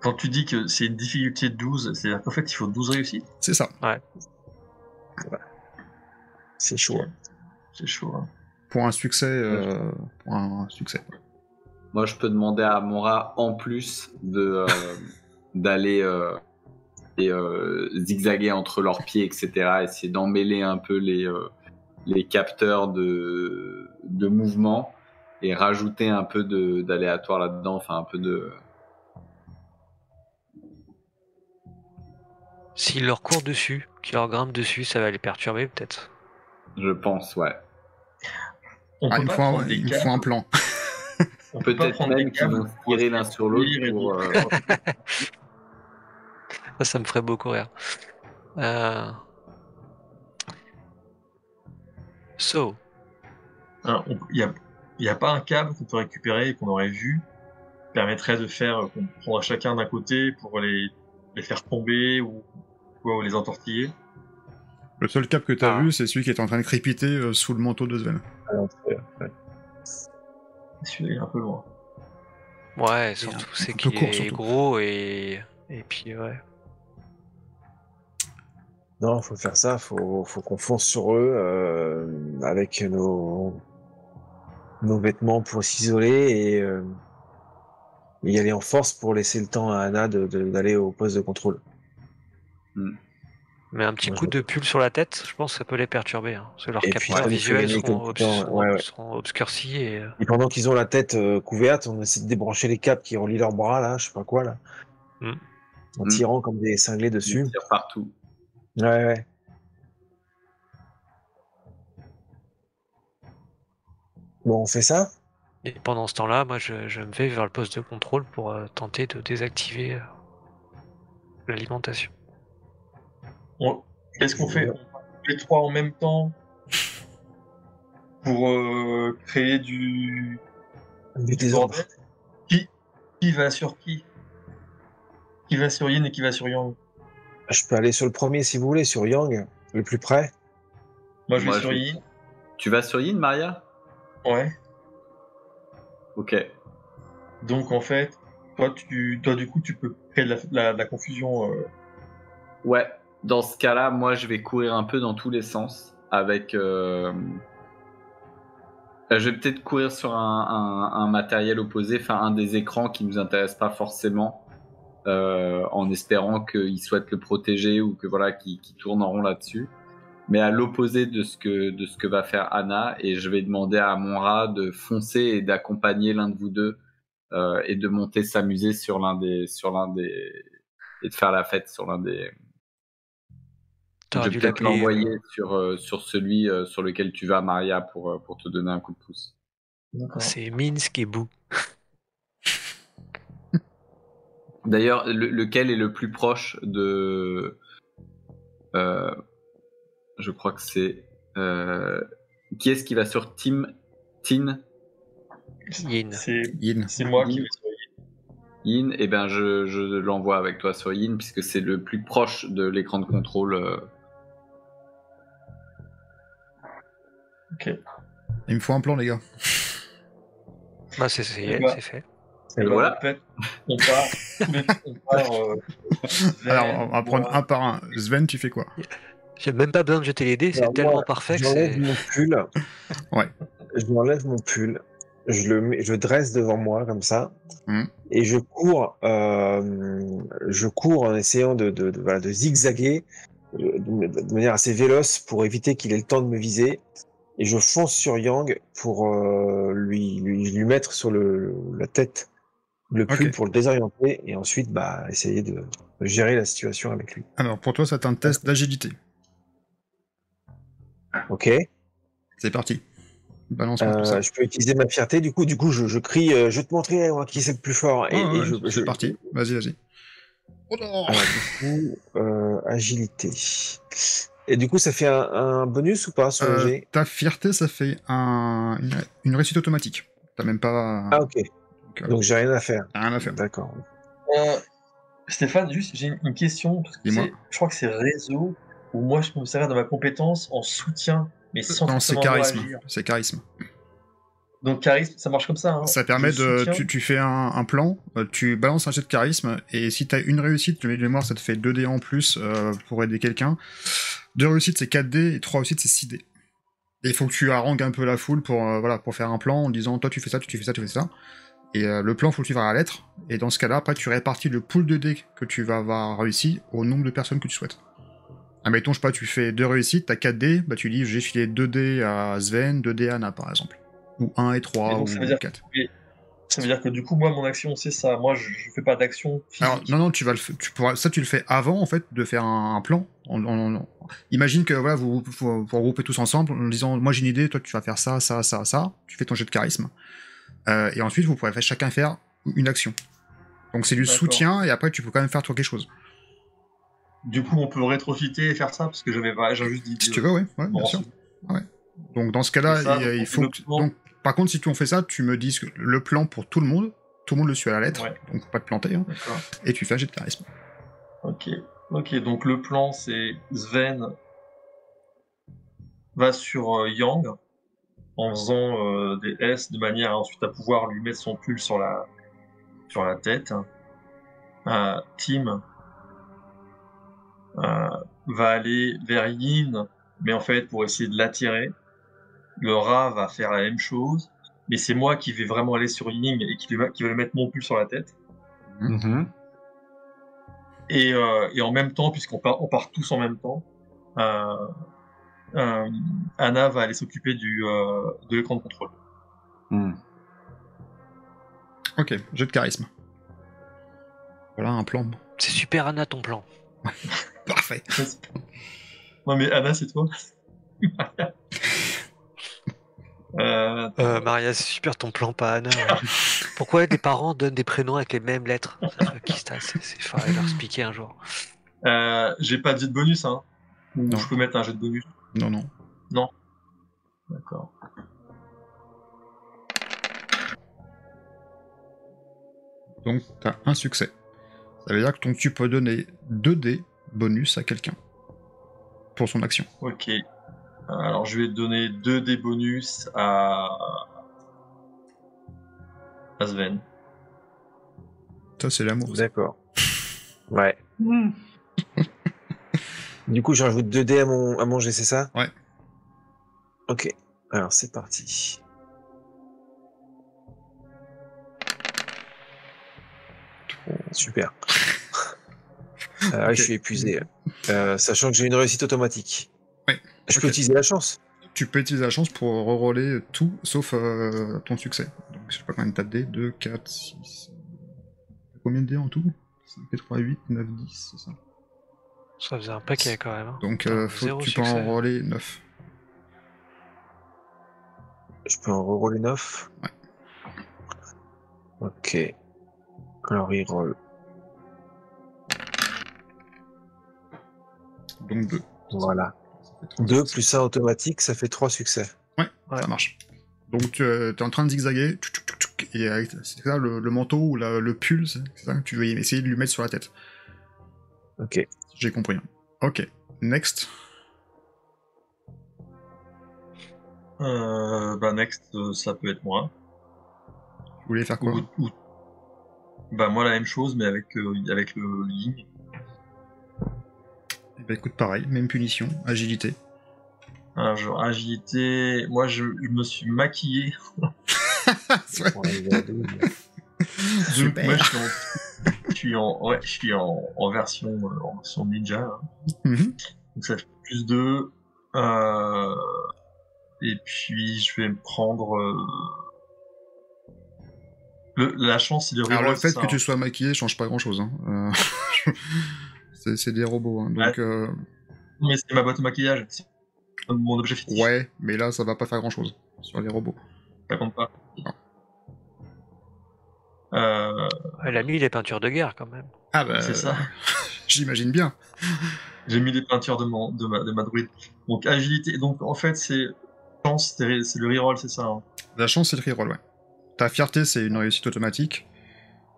Quand tu dis que c'est une difficulté de 12, c'est-à-dire qu'en fait, il faut 12 réussites? C'est ça. Ouais. C'est chaud. Hein. C'est chaud. Hein. Pour un succès. Moi, je peux demander à Mora, en plus d'aller zigzaguer entre leurs pieds, etc., essayer d'emmêler un peu les capteurs de mouvement et rajouter un peu d'aléatoire là-dedans, enfin un peu de... S'ils leur courent dessus, qu'ils leur grimpent dessus, ça va les perturber peut-être. Je pense, ouais. Il me faut un plan. Peut-être même qu'ils vont se tirer l'un sur l'autre pour... Ça me ferait beaucoup rire. Il n'y a pas un câble qu'on peut récupérer et qu'on aurait vu qui permettrait de faire qu'on prendra chacun d'un côté pour les faire tomber ou les entortiller. Le seul cap que t'as vu, c'est celui qui est en train de crépiter sous le manteau de Sven. Celui-là est un peu loin. Ouais, surtout c'est qu'il est gros et puis ouais. Non, faut faire ça, faut qu'on fonce sur eux avec nos vêtements pour s'isoler et y aller en force pour laisser le temps à Anna d'aller au poste de contrôle. Mais un petit coup de pull sur la tête, je pense que ça peut les perturber. Hein, parce que leurs capteurs puis, visuels seront obscurcis. Et pendant qu'ils ont la tête couverte, on essaie de débrancher les câbles qui relient leurs bras, là, je sais pas quoi, là. En tirant comme des cinglés dessus. Ils tirent partout. Ouais. Bon, on fait ça? Et pendant ce temps-là, moi, je me vais vers le poste de contrôle pour tenter de désactiver l'alimentation. Qu'est-ce qu'on fait? On va tous les trois en même temps pour créer du désordre. bordel. Qui va sur qui? Qui va sur Yin et qui va sur Yang? Je peux aller sur le premier si vous voulez, sur Yang, le plus près. Moi, je vais sur Yin. Tu vas sur Yin, Maria? Ouais. Ok. Donc, en fait, toi, du coup, tu peux créer de la confusion. Ouais. Dans ce cas-là, moi, je vais courir un peu dans tous les sens avec... Je vais peut-être courir sur un matériel opposé, enfin un des écrans qui nous intéresse pas forcément, en espérant qu'il souhaite le protéger ou que voilà, qu'il tourne en rond là-dessus. Mais à l'opposé de ce que va faire Anna, et je vais demander à mon rat de foncer et d'accompagner l'un de vous deux et de monter s'amuser sur l'un des et de faire la fête sur l'un des. T'aurais Je vais dû peut-être l'appeler, l'envoyer sur celui sur lequel tu vas, Maria, pour te donner un coup de pouce. D'accord. c'est Minsk et Bou. D'ailleurs, lequel est le plus proche de... je crois que c'est... qui est-ce qui va sur Tin? Yin. Yin. C'est moi qui vais sur Yin. Yin, et ben je l'envoie avec toi sur Yin, puisque c'est le plus proche de l'écran de contrôle. Ok. Il me faut un plan, les gars. Bah, c'est Eh ben, fait. Et voilà. peut-être on part Alors, on va prendre un par un. Sven, tu fais quoi? J'ai même pas besoin de jeter les dés, c'est Alors, tellement moi, parfait que j'enlève c'est. mon pull. Ouais. Je m'enlève mon pull. Je dresse devant moi comme ça. Mhm. Et je cours en essayant voilà, de zigzaguer de manière assez véloce pour éviter qu'il ait le temps de me viser. Et je fonce sur Yang pour lui mettre sur la tête le pull Ok. pour le désorienter et ensuite essayer de gérer la situation avec lui. Alors, pour toi, c'est un test d'agilité. Ok. C'est parti. Balance-moi tout ça. Je peux utiliser ma fierté. Du coup, je crie, je vais te montrer qui c'est le plus fort. Ouais, c'est parti. Vas-y. Oh non. Alors, du coup, agilité. Et du coup, ça fait un bonus ou pas sur le G? Ta fierté, ça fait une réussite automatique. T'as même pas. Ah, ok. Donc, j'ai rien à faire. Rien à faire. D'accord. Stéphane, juste, j'ai une question. Parce que Dis-moi. je crois que c'est réseau où moi, je peux me servir de ma compétence en soutien, mais sans Non, c'est forcément charisme. agir. C'est charisme. Donc, charisme, ça marche comme ça. Hein. Ça permet Je de. soutiens. Tu fais un plan, tu balances un jet de charisme, et si t'as une réussite, de mémoire, ça te fait 2 dés en plus pour aider quelqu'un. 2 réussites, c'est 4 dés, et 3 réussites, c'est 6 dés. Et il faut que tu harangues un peu la foule pour faire un plan en disant toi, tu fais ça, tu fais ça, tu fais ça. Et le plan, faut le suivre à la lettre. Et dans ce cas-là, après, tu répartis le pool de dés que tu vas avoir réussi au nombre de personnes que tu souhaites. Admettons, je sais pas, tu fais 2 réussites, t'as 4 dés, bah tu dis j'ai filé 2 dés à Sven, 2 dés à Anna, par exemple. Ou 1 et 3, donc, ou ça veut dire 4. Ça veut dire que du coup, moi, mon action, c'est ça. Moi, je fais pas d'action physique. Alors, non, tu le fais avant, en fait, de faire un plan. Imagine que voilà, vous regroupez tous ensemble en disant moi j'ai une idée, toi tu vas faire ça, tu fais ton jet de charisme. Et ensuite, vous pourrez chacun faire une action. Donc c'est du D'accord. soutien, et après tu peux quand même faire toi quelque chose. Du coup, on peut rétrofiter et faire ça parce que j'ai juste dit. Si tu veux, ouais, bien sûr. Ouais. Donc dans ce cas-là, il faut que... Donc, par contre, si on fait ça, tu me dis que le plan pour tout le monde le suit à la lettre, donc faut pas te planter, hein, et tu fais un jet de charisme. Ok, donc le plan c'est Sven va sur Yang en faisant des S de manière ensuite à pouvoir lui mettre son pull sur la tête. Tim va aller vers Yin, mais en fait pour essayer de l'attirer. Le rat va faire la même chose, mais c'est moi qui vais vraiment aller sur Yin et qui va lui mettre mon pull sur la tête. Mm-hmm. Et en même temps, puisqu'on part tous en même temps, Anna va aller s'occuper de l'écran de contrôle. Ok, jet de charisme. Voilà un plan. C'est super, Anna, ton plan. Parfait. Non mais Anna, c'est toi. Maria, c'est super ton plan, pas Anna. Pourquoi les parents donnent des prénoms avec les mêmes lettres? C'est faudrait leur expliquer un jour. J'ai pas de jet de bonus, hein. Ou Non. je peux mettre un jet de bonus. Non. Non. D'accord. Donc, t'as un succès. Ça veut dire que tu peux donner 2 dés bonus à quelqu'un pour son action. Ok. Alors, je vais donner 2 dés bonus à Sven. Ça, c'est l'amour. ça. D'accord. Ouais. Du coup, je rajoute 2 dés à mon jet, c'est ça? Ouais. Ok. Alors, c'est parti. Super. Ok. Je suis épuisé. Sachant que j'ai une réussite automatique. Ouais. Je Ok. peux utiliser la chance. Tu peux utiliser la chance pour reroller tout, sauf ton succès. Donc, je sais pas combien t'as de dés. 2, 4, 6... Combien de dés en tout? 5, 3, 8, 9, 10, c'est ça. Ça faisait un paquet quand même. Hein. Donc, Putain, faut zéro que tu peux succès. en reroller 9. Je peux en reroller 9. Ouais. Ok. Alors, reroll. Donc 2. Voilà. Ça fait 3 2 succès. plus 1 automatique, ça fait 3 succès. Ouais, Ouais. ça marche. Donc tu es en train de zigzaguer, et c'est ça le manteau ou le pull, c'est ça que tu veux essayer de lui mettre sur la tête. Ok. Si j'ai compris. Ok, next. Next, ça peut être moi. Tu voulais faire quoi? Moi, la même chose, mais avec le ying. Bah écoute, pareil, même punition, agilité. Genre, agilité. Moi, je me suis maquillé. Super. Moi, je suis en version ninja. Hein. Mhm. Donc ça fait plus 2. Et puis je vais me prendre la chance, il est Alors le reroll, fait ça, que hein. tu sois maquillé change pas grand chose. Hein. C'est des robots. Hein. Donc, Mais c'est ma boîte de maquillage. C'est mon objet fictif. ouais, mais là ça va pas faire grand chose sur les robots. Ça compte pas. Non. Elle a mis les peintures de guerre quand même. Ah bah C'est ça. J'imagine bien. J'ai mis les peintures de ma druide. Donc agilité. Donc en fait c'est chance, c'est le reroll, c'est ça. Hein. La chance c'est le reroll, ouais. Ta fierté c'est une réussite automatique.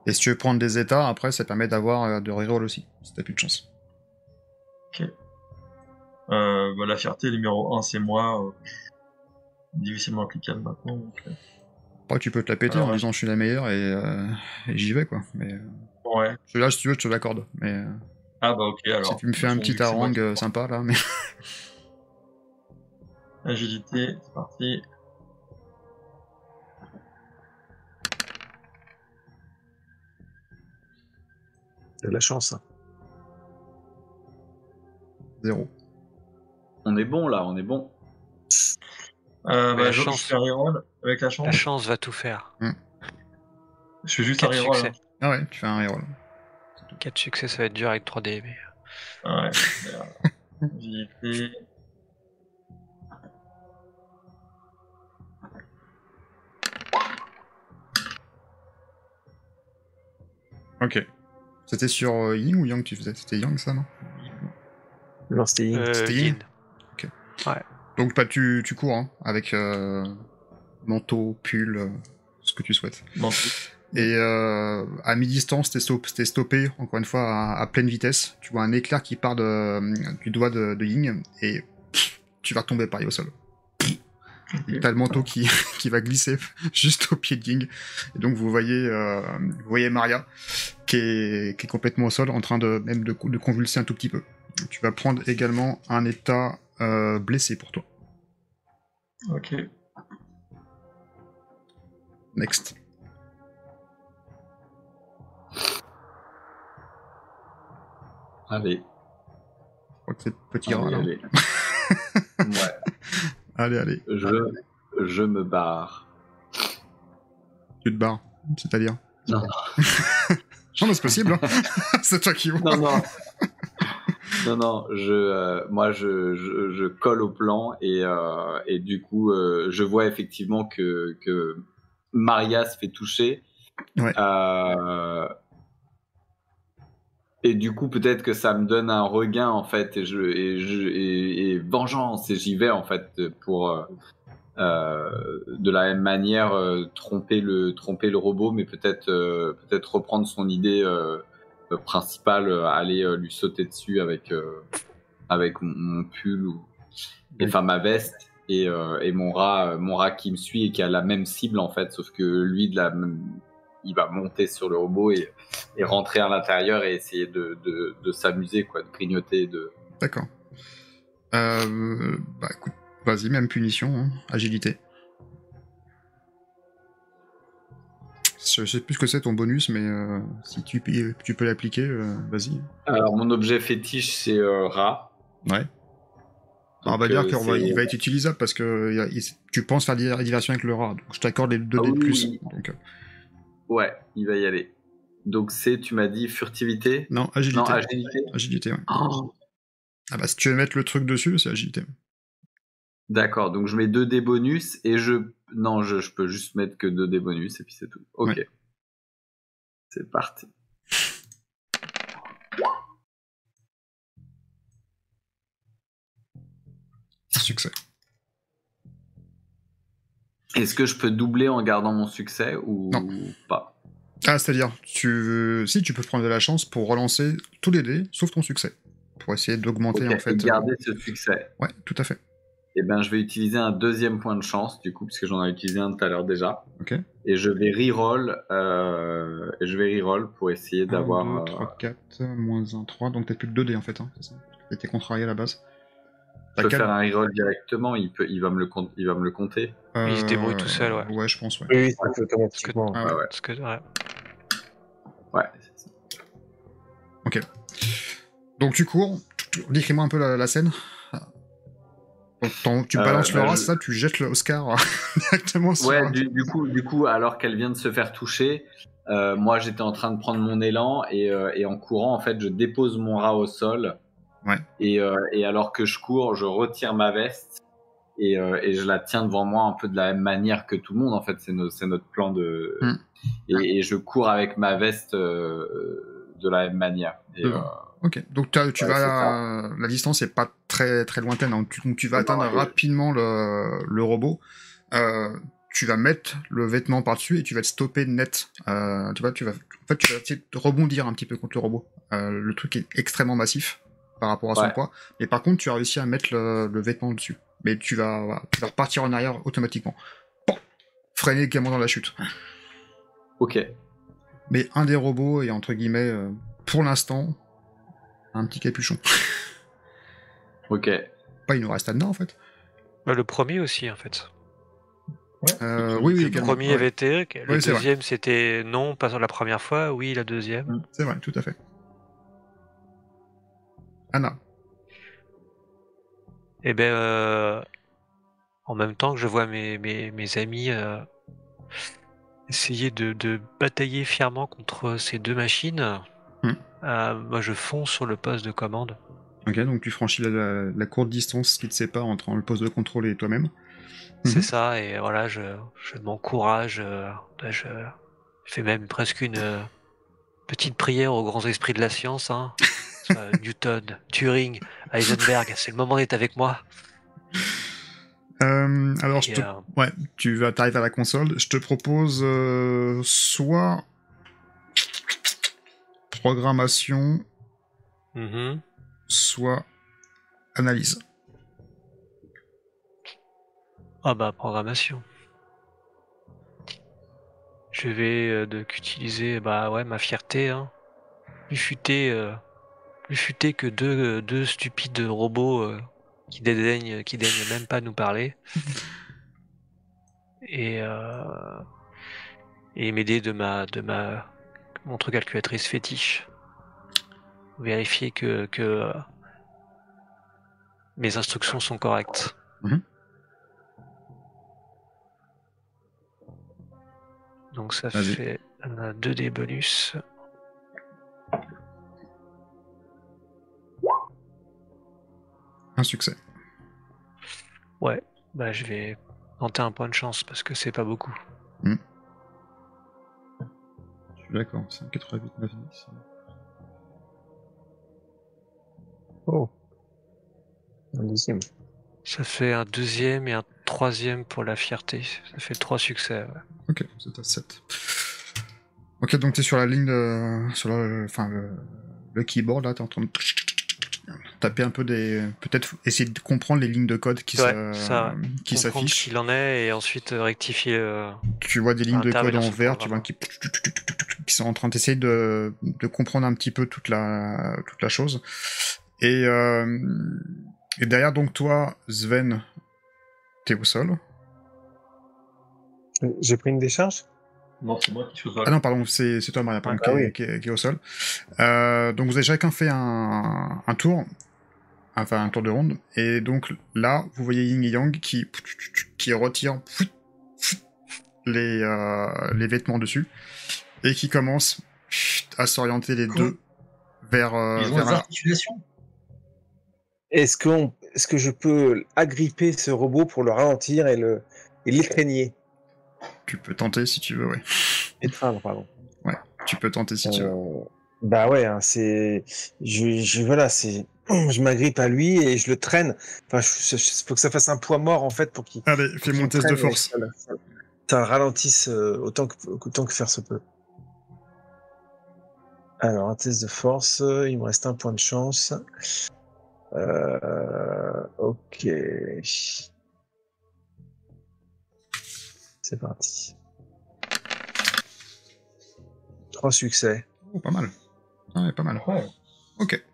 Et si tu veux prendre des états, après ça permet d'avoir de reroll aussi, si t'as plus de chance. Ok. La fierté numéro 1 c'est moi. Difficilement applicable maintenant. Donc, Après tu peux te la péter alors, en disant je suis la meilleure et j'y vais quoi. Mais ouais. celui-là si tu veux je te l'accorde. Mais Ah bah ok alors. si tu me fais un Vu petit que c'est moi qui harangue prends. sympa là, mais. Agilité, c'est parti. C'est de la chance. 0. On est bon là, on est bon. la Je chance. fais un reroll avec la chance. La chance va tout faire. Je fais juste un 4 reroll. succès. Ah ouais, tu fais un reroll. 4 succès, ça va être dur avec 3D. Mais... Hein. Ouais. Agilité. Ok. C'était sur Ying ou Yang que tu faisais? C'était Yang ça, non? Non, c'était Ying. C'était Yin. Yin. Ok. Ouais. Donc bah, tu cours hein, avec manteau, pull, ce que tu souhaites. Manteau. Et à mi-distance, t'es stoppé, encore une fois, à pleine vitesse. Tu vois un éclair qui part du doigt de Ying et tu vas retomber pareil au sol. T'as le manteau qui va glisser juste au pied de Ying. Et donc vous voyez Maria qui est complètement au sol, en train de convulser un tout petit peu. Tu vas prendre également un état blessé pour toi. Ok. Next. Allez. Je crois que c'est petit rat là. Allez. Ouais. Allez. Je me barre. Tu te barres, c'est-à-dire? Non. Non, mais c'est possible, hein. C'est toi qui vois. Non. Non, moi je colle au plan et du coup je vois effectivement que Maria se fait toucher. Ouais. Et du coup peut-être que ça me donne un regain en fait et vengeance et j'y vais en fait pour de la même manière tromper le robot, mais peut-être reprendre son idée principale, aller lui sauter dessus avec mon pull enfin ma veste et mon rat qui me suit et qui a la même cible en fait, sauf que lui il va monter sur le robot et rentrer à l'intérieur et essayer de s'amuser quoi, de grignoter D'accord. Bah écoute, vas-y, même punition, hein. Agilité. Je sais plus ce que c'est ton bonus, mais si tu peux l'appliquer, vas-y. Alors mon objet fétiche c'est rat. Ouais. Alors, on va dire qu'il va être utilisable parce que tu penses faire des diversions avec le rat, donc je t'accorde les 2 dés de plus. Oui. Donc, Ouais, il va y aller. Donc tu m'as dit furtivité? Non, agilité. Non, agilité. Agilité, ouais. Oh. Ah bah si tu veux mettre le truc dessus, c'est agilité. D'accord, donc je mets 2 dés bonus et non, je peux juste mettre que 2 dés bonus et puis c'est tout. Ok. Ouais. C'est parti. Succès. Est-ce que je peux doubler en gardant mon succès ou Non. pas? Ah, c'est-à-dire, si tu peux prendre de la chance pour relancer tous les dés, sauf ton succès. Pour essayer d'augmenter en fait. Et garder ce succès. Ouais, tout à fait. Eh ben, je vais utiliser un 2e point de chance, du coup, puisque j'en ai utilisé un tout à l'heure déjà. Ok. Et je vais reroll pour essayer 1, d'avoir. 2, 3, 4, moins 1, 3, donc t'as plus que 2 dés en fait, hein, c'est ça. T'étais contrarié à la base. Je peux faire un reroll directement, il va me le compter. Il se débrouille tout seul, ouais. Ouais, je pense, ouais. Oui, ça fait automatiquement. Ah ouais. Parce que, ouais. Ouais, c'est ça. Ok. Donc tu cours, décris-moi un peu la scène. Donc, tu balances le rat, ça, tu jettes le Oscar directement sur... Ouais, du coup, alors qu'elle vient de se faire toucher, moi j'étais en train de prendre mon élan et en courant, en fait, je dépose mon rat au sol. Ouais. Et alors que je cours, je retire ma veste et je la tiens devant moi un peu de la même manière que tout le monde. En fait, c'est notre plan de. Et je cours avec ma veste de la même manière. Et, Ok, donc tu vas la distance est pas très très lointaine, donc tu vas atteindre rapidement le robot. Tu vas mettre le vêtement par-dessus et tu vas te stopper net. Tu vas essayer de rebondir un petit peu contre le robot. Le truc est extrêmement massif par rapport à son poids, mais par contre tu as réussi à mettre le vêtement dessus. Mais tu vas repartir en arrière automatiquement. Bon, freiner également dans la chute. Ok. Mais un des robots est entre guillemets, pour l'instant, un petit capuchon. Ok. Pas, il nous reste là-dedans en fait. Bah, le premier aussi en fait. Oui, le premier avait été, le deuxième c'était non, pas sur la première fois, oui la deuxième. C'est vrai, tout à fait. Anna. Et ben, en même temps que je vois mes amis essayer de batailler fièrement contre ces 2 machines, moi je fonce sur le poste de commande. Ok, donc tu franchis la courte distance qui te sépare entre le poste de contrôle et toi-même. C'est ça, et voilà, je m'encourage, je fais même presque une petite prière aux grands esprits de la science, hein. Newton, Turing, Heisenberg, c'est le moment d'être avec moi. Alors, tu arrives à la console, je te propose soit programmation, soit analyse. Ah bah, programmation. Je vais utiliser ma fierté, hein. Plus futé que deux stupides robots qui daignent même pas nous parler. Et m'aider de ma montre calculatrice fétiche. Vérifier que mes instructions sont correctes. Donc ça fait 2 dés bonus. Un succès. Ouais, bah je vais tenter un point de chance parce que c'est pas beaucoup. Je suis d'accord, c'est 88, 9, 10. Oh. Un deuxième. Ça fait un deuxième et un troisième pour la fierté. Ça fait 3 succès. Ouais. Ok, c'est à 7. Ok, donc t'es sur la ligne de... sur le keyboard, là, t'es en train de taper un peu des... Peut-être essayer de comprendre les lignes de code qui Ça, qui comprendre ce s'affichent. qu'il en est et ensuite rectifier. Tu vois des lignes de code intervenir en sur le vert, tu vois, programme. qui sont en train d'essayer de comprendre un petit peu toute la chose. Et derrière, donc, toi, Sven, t'es au sol. J'ai pris une décharge? Non, c'est moi qui suis au sol. Ah non, pardon, c'est toi, Maria, pardon, Ah oui. qui est au sol. Donc, vous avez chacun fait un tour, enfin, un tour de ronde. Et donc, là, vous voyez Yin et Yang qui retire les vêtements dessus et qui commence à s'orienter les deux vers Ils ont vers des un- articulations. Est-ce que je peux agripper ce robot pour le ralentir et l'étreigner? Tu peux tenter si tu veux, ouais. Étreindre, pardon. Ouais, tu peux tenter si tu veux. Bah ouais, hein, voilà, je m'agrippe à lui et je le traîne. Enfin, faut que ça fasse un poids mort en fait pour qu'il Allez, fais qu'il mon me test de traîne et force. que ça le ralentisse autant que faire se peut. Alors, un test de force, il me reste un point de chance. Ok. C'est parti. 3 succès. Oh, pas mal. Ouais, pas mal. Ouais. Ok.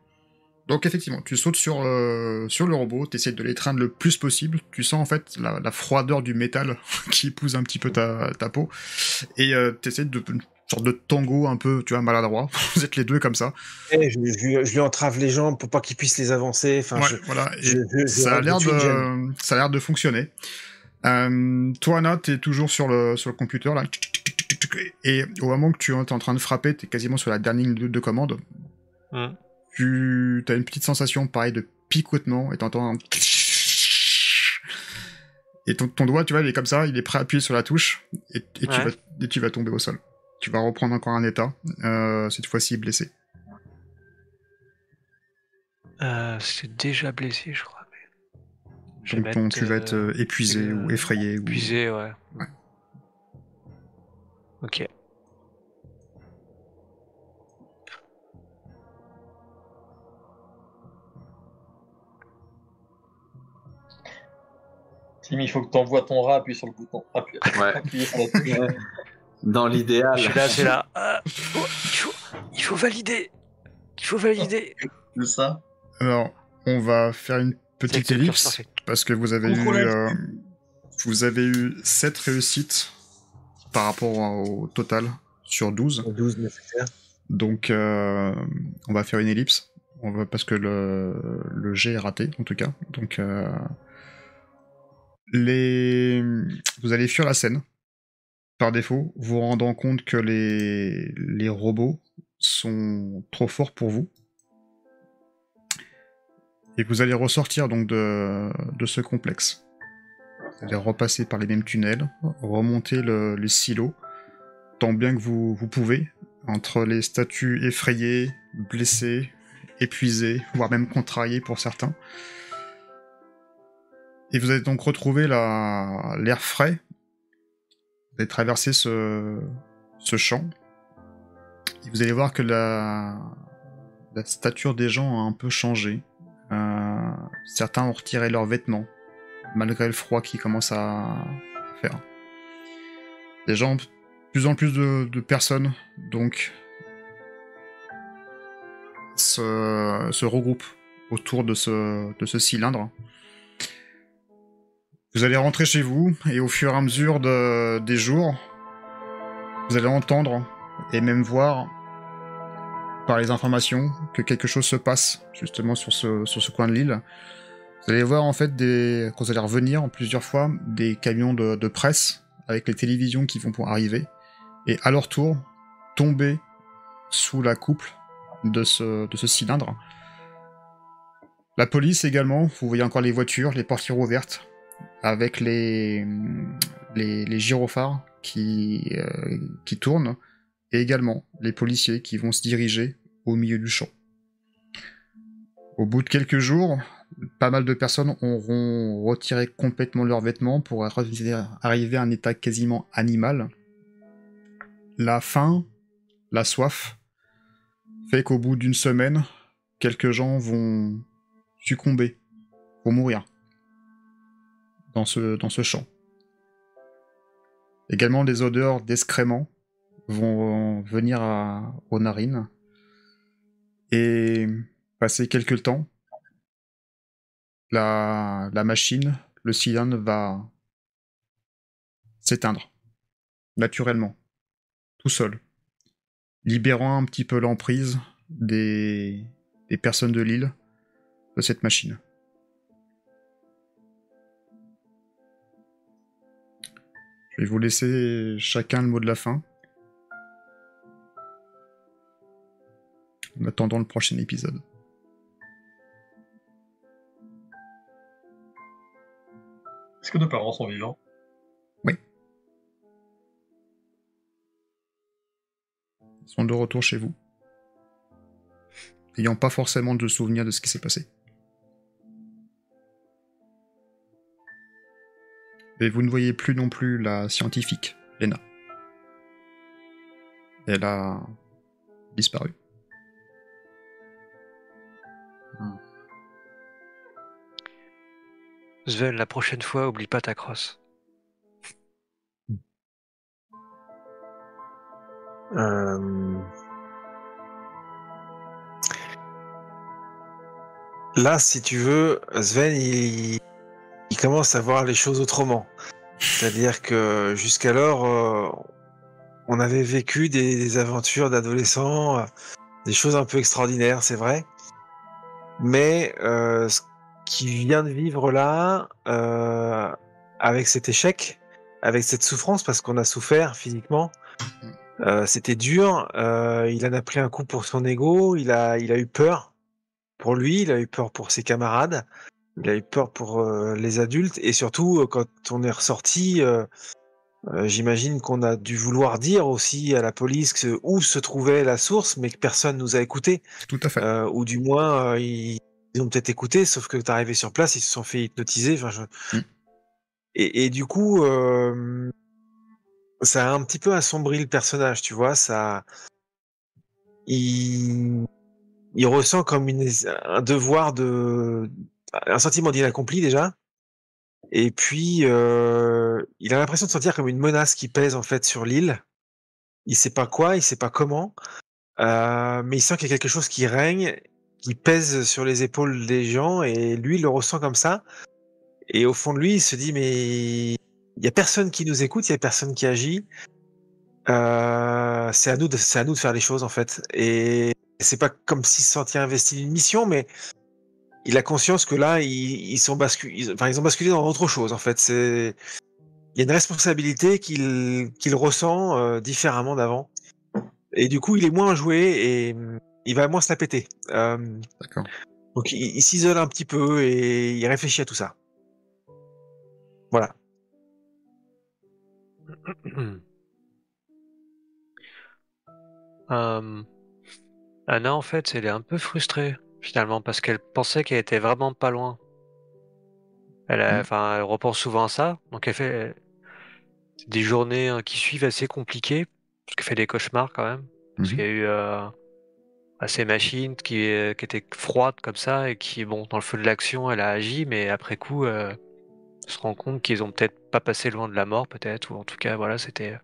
Donc effectivement, tu sautes sur le robot, tu essaies de l'étreindre le plus possible, tu sens en fait la froideur du métal qui épouse un petit peu ta peau, et tu essaies de une sorte de tango un peu, tu vois, maladroit, vous êtes les deux comme ça. Et je lui entrave les jambes pour pas qu'il puisse les avancer. Enfin, Ouais, voilà, et je rentre tout de suite gêne. ça a l'air de fonctionner. Toi, Anna, t'es toujours sur le computer, là, et au moment que tu es en train de frapper, t'es quasiment sur la dernière ligne de commande. Tu as une petite sensation, pareil, de picotement, et t'entends un... Et ton doigt, tu vois, il est comme ça, il est prêt à appuyer sur la touche, et tu vas tomber au sol. Tu vas reprendre encore un état, cette fois-ci blessé. C'est déjà blessé, je crois. Donc tu vas être épuisé ou effrayé. Épuisé, ouais. Ok. Tim, il faut que tu envoies ton rat, appuyer sur le bouton. Appuyer sur la touche. Dans l'idéal. Je suis là, c'est là. Il faut valider. Il faut valider. C'est ça. Alors, on va faire une petite ellipse, parce que vous avez eu 7 réussites par rapport au total sur 12. 12 nécessaires. Donc, on va faire une ellipse, parce que le jet est raté, en tout cas. Donc, vous allez fuir la scène, par défaut, vous rendant compte que les robots sont trop forts pour vous. Et vous allez ressortir donc de ce complexe. Vous allez repasser par les mêmes tunnels, remonter le silo, tant bien que vous pouvez, entre les statues effrayées, blessées, épuisées, voire même contrariées pour certains. Et vous allez donc retrouver l'air frais. Vous allez traverser ce champ. Et vous allez voir que la stature des gens a un peu changé. Certains ont retiré leurs vêtements, malgré le froid qui commence à faire. Les gens, de plus en plus de personnes, donc, se regroupent autour de ce cylindre. Vous allez rentrer chez vous, et au fur et à mesure des jours, vous allez entendre, et même voir, par les informations, que quelque chose se passe, justement, sur ce coin de l'île. Vous allez voir, en fait, quand vous allez revenir plusieurs fois, des camions de presse, avec les télévisions qui vont arriver, et à leur tour, tomber sous la couple de ce cylindre. La police également, vous voyez encore les voitures, les portières ouvertes, avec les gyrophares qui tournent, et également les policiers qui vont se diriger au milieu du champ. Au bout de quelques jours, pas mal de personnes auront retiré complètement leurs vêtements pour arriver à un état quasiment animal. La faim, la soif, fait qu'au bout d'une semaine, quelques gens vont succomber, vont mourir dans ce champ. Également, des odeurs d'excréments vont venir aux narines. Et passé quelques temps, la machine, le cylindre va s'éteindre, naturellement, tout seul, libérant un petit peu l'emprise des personnes de l'île de cette machine. Je vais vous laisser chacun le mot de la fin, en attendant le prochain épisode. Est-ce que nos parents sont vivants? Oui. Ils sont de retour chez vous, n'ayant pas forcément de souvenir de ce qui s'est passé. Et vous ne voyez plus non plus la scientifique, Lena. Elle a disparu. Sven, la prochaine fois, oublie pas ta crosse. Là, si tu veux, Sven, il commence à voir les choses autrement. C'est-à-dire que jusqu'alors, on avait vécu des aventures d'adolescents, des choses un peu extraordinaires, c'est vrai. Mais ce qu'il vient de vivre là, avec cet échec, avec cette souffrance, parce qu'on a souffert physiquement, c'était dur. Il en a pris un coup pour son ego. Il a eu peur pour lui. Il a eu peur pour ses camarades. Il a eu peur pour les adultes. Et surtout, quand on est ressorti, j'imagine qu'on a dû vouloir dire aussi à la police où se trouvait la source, mais que personne nous a écoutés. Tout à fait. Ou du moins, ils ont peut-être écouté, sauf que t'es arrivé sur place, ils se sont fait hypnotiser. Enfin, et du coup, ça a un petit peu assombri le personnage, tu vois. Il ressent comme un devoir un sentiment d'inaccompli déjà. Et puis, il a l'impression de sentir comme une menace qui pèse en fait sur l'île. Il sait pas quoi, il sait pas comment, mais il sent qu'il y a quelque chose qui règne, qui pèse sur les épaules des gens, et lui, il le ressent comme ça. Et au fond de lui, il se dit, mais il y a personne qui nous écoute, il y a personne qui agit. C'est à nous de faire les choses en fait. Et c'est pas comme s'il se sentait investi d'une mission, mais il a conscience que là, ils ont basculé dans autre chose en fait. Il y a une responsabilité qu'il ressent différemment d'avant. Et du coup, il est moins joué et il va moins se la péter. D'accord. Donc il s'isole un petit peu et il réfléchit à tout ça. Voilà. Anna, en fait, elle est un peu frustrée, finalement, parce qu'elle pensait qu'elle était vraiment pas loin. Elle repense souvent à ça, donc elle fait des journées qui suivent assez compliquées, parce qu'elle fait des cauchemars quand même, parce qu'il y a eu ces machines qui étaient froides comme ça, et qui, bon, dans le feu de l'action, elle a agi, mais après coup, se rend compte qu'ils ont peut-être pas passé loin de la mort, peut-être, ou en tout cas, voilà, c'était...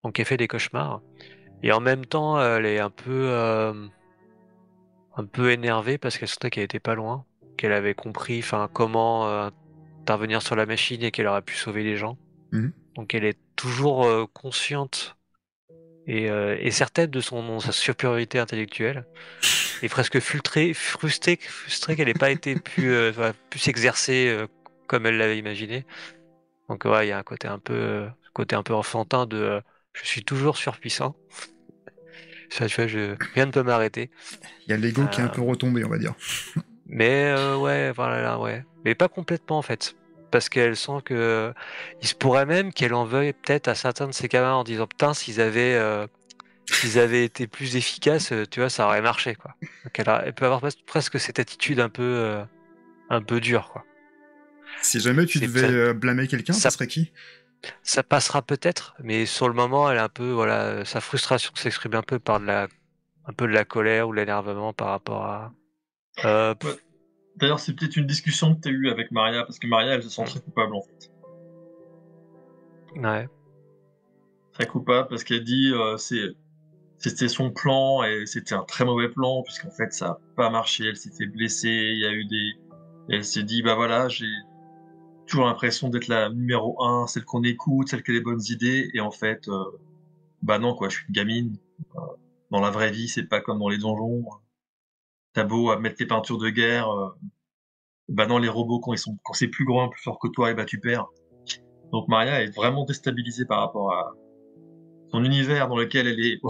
Donc elle fait des cauchemars. Et en même temps, elle est un peu énervée parce qu'elle sentait qu'elle était pas loin, qu'elle avait compris comment intervenir sur la machine et qu'elle aurait pu sauver les gens. Donc elle est toujours consciente et certaine de sa supériorité intellectuelle et presque frustrée qu'elle n'ait pas été pu s'exercer comme elle l'avait imaginé. Donc ouais, il y a un côté un peu enfantin de je suis toujours surpuissant. Ça, tu vois, rien ne peut m'arrêter. Il y a l'ego qui est un peu retombé, on va dire. Mais ouais, voilà, ouais. Mais pas complètement en fait. Parce qu'elle sent que il se pourrait même qu'elle en veuille peut-être à certains de ses camarades en disant putain s'ils avaient été plus efficaces, tu vois, ça aurait marché quoi. Donc elle peut avoir presque cette attitude un peu dure quoi. Si jamais tu C'est devais ça, blâmer quelqu'un, ça ça, serait qui? ça passera peut-être, mais sur le moment elle est un peu voilà, sa frustration s'exprime un peu par un peu de la colère ou de l'énervement par rapport à. Euh, Ouais. D'ailleurs, c'est peut-être une discussion que tu as eue avec Maria, parce que Maria, elle se sent très coupable, en fait. ouais. Très coupable, parce qu'elle dit c'était son plan, et c'était un très mauvais plan, puisqu'en fait, ça a pas marché, elle s'est fait blesser, il y a eu des... Et elle s'est dit, bah voilà, j'ai toujours l'impression d'être la numéro 1, celle qu'on écoute, celle qui a les bonnes idées, et en fait, bah non, quoi, je suis une gamine. Dans la vraie vie, c'est pas comme dans les donjons. T'as beau à mettre tes peintures de guerre, bah non, les robots, quand c'est plus grand, plus fort que toi, et bah tu perds. Donc Maria est vraiment déstabilisée par rapport à son univers dans lequel elle est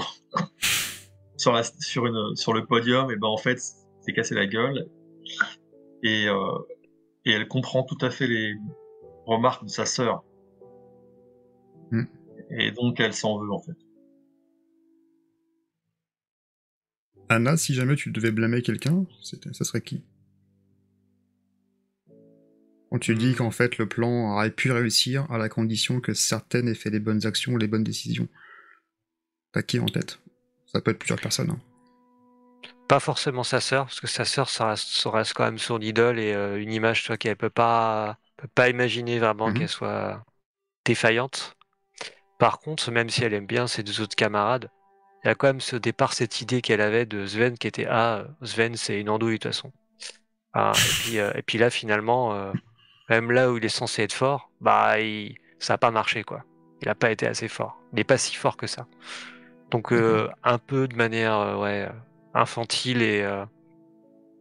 sur le podium, et ben en fait, c'est cassé la gueule. Et, euh, et elle comprend tout à fait les remarques de sa sœur. Hmm. Et donc elle s'en veut, en fait. Anna, si jamais tu devais blâmer quelqu'un, ça serait qui? Quand tu dis qu'en fait le plan aurait pu réussir à la condition que certaines aient fait les bonnes actions, les bonnes décisions. T'as qui en tête? Ça peut être plusieurs personnes. Hein. Pas forcément sa sœur, parce que sa sœur, ça reste quand même son idole et une image, tu vois, qu'elle peut pas imaginer vraiment qu'elle soit défaillante. Par contre, même si elle aime bien ses deux autres camarades, il y a quand même au départ cette idée qu'elle avait de Sven qui était Sven c'est une andouille de toute façon. Ah, et puis là finalement, même là où il est censé être fort, bah ça a pas marché quoi. Il a pas été assez fort. Il n'est pas si fort que ça. Donc un peu de manière infantile et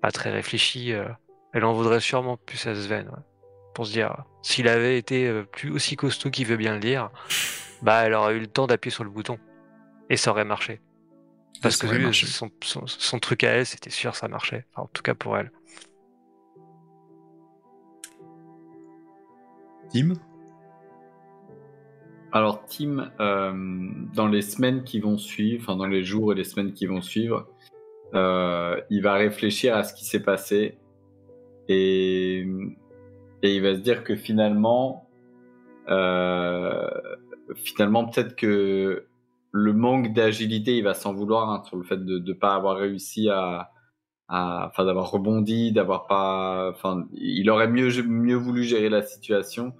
pas très réfléchie, elle en vaudrait sûrement plus à Sven. Ouais. Pour se dire, s'il avait été plus aussi costaud qu'il veut bien le dire, bah elle aurait eu le temps d'appuyer sur le bouton et ça aurait marché. Parce que Ça aurait marché. son truc à elle, c'était sûr, ça marchait. Enfin, en tout cas pour elle. Tim? Alors Tim, dans les semaines qui vont suivre, enfin dans les jours et les semaines qui vont suivre, il va réfléchir à ce qui s'est passé et il va se dire que finalement peut-être que le manque d'agilité, il va s'en vouloir sur le fait de pas avoir réussi enfin d'avoir rebondi, il aurait mieux voulu gérer la situation.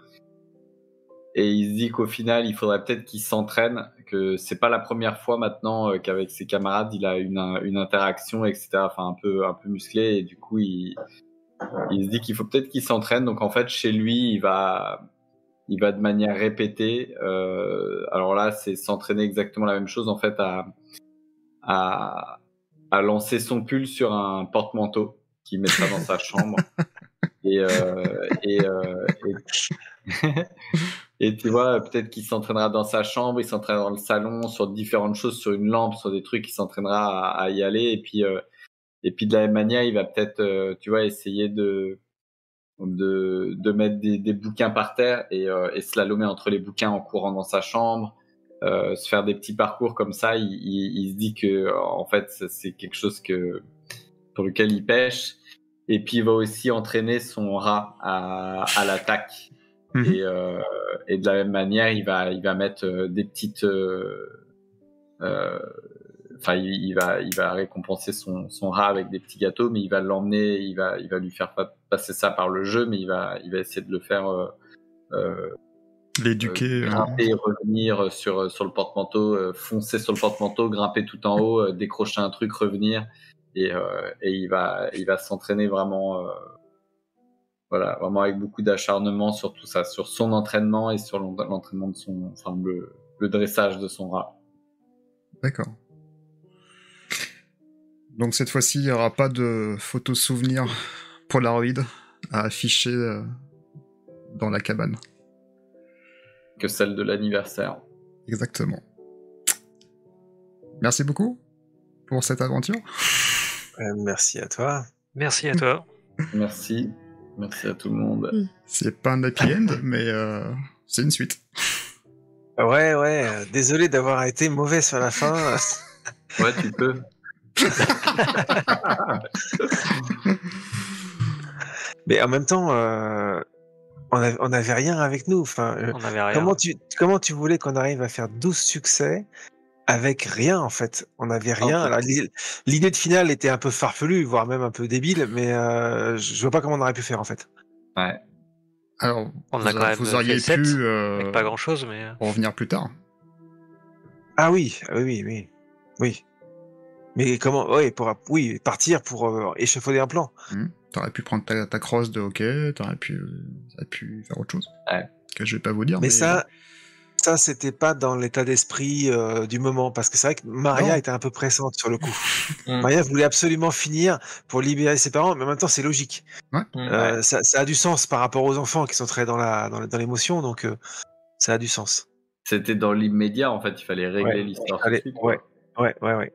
Et il se dit qu'au final, il faudrait peut-être qu'il s'entraîne, que c'est pas la première fois maintenant qu'avec ses camarades, il a une interaction, etc. Enfin, un peu musclée, et du coup, il se dit qu'il faut peut-être qu'il s'entraîne. Donc en fait, chez lui, il va de manière répétée. Alors là, c'est s'entraîner exactement la même chose en fait à lancer son pull sur un porte-manteau qu'il mettra dans sa chambre. Et et tu vois, peut-être qu'il s'entraînera dans sa chambre, il s'entraînera dans le salon, sur différentes choses, sur une lampe, sur des trucs, il s'entraînera à y aller. Et puis de la même manière, il va peut-être, tu vois, essayer de mettre des bouquins par terre et slalomer entre les bouquins en courant dans sa chambre, se faire des petits parcours comme ça. Il se dit que en fait, c'est quelque chose pour lequel il pêche. Et puis il va aussi entraîner son rat à l'attaque. Et de la même manière, il va mettre des petites il va récompenser son rat avec des petits gâteaux, mais il va l'emmener, il va lui faire passer ça par le jeu, mais il va essayer de le faire l'éduquer, grimper, revenir sur le porte-manteau, foncer sur le porte-manteau, grimper tout en haut, décrocher un truc, revenir, et il va s'entraîner vraiment vraiment avec beaucoup d'acharnement sur tout ça, sur son entraînement et sur l'entraînement de le dressage de son rat. D'accord. Donc cette fois-ci, il n'y aura pas de photos souvenirs Polaroid à afficher dans la cabane. Que celle de l'anniversaire. Exactement. Merci beaucoup pour cette aventure. Merci à toi. Merci à toi. Merci. Merci à tout le monde. C'est pas un happy end, mais c'est une suite. Ouais, désolé d'avoir été mauvais sur la fin. Ouais, tu peux. Mais en même temps, on n'avait rien avec nous. Enfin, On avait rien. comment tu voulais qu'on arrive à faire 12 succès avec rien, en fait? On n'avait rien. Alors, l'idée de finale était un peu farfelue, voire même un peu débile, mais je vois pas comment on aurait pu faire, en fait. Ouais. Alors, On a quand même vous auriez fait 7, pu avec pas grand-chose, mais... revenir plus tard. Ah oui. Mais comment? Partir pour échafauder un plan. T'aurais pu prendre ta crosse de hockey, t'aurais pu faire autre chose. Ouais. Que je vais pas vous dire. Mais ça, c'était pas dans l'état d'esprit du moment, parce que c'est vrai que Maria était un peu pressante sur le coup. Maria voulait absolument finir pour libérer ses parents, mais en même temps, c'est logique. Ouais. Ça a du sens par rapport aux enfants qui sont très dans l'émotion, donc ça a du sens. C'était dans l'immédiat, en fait, il fallait régler l'histoire tout de suite. Ouais.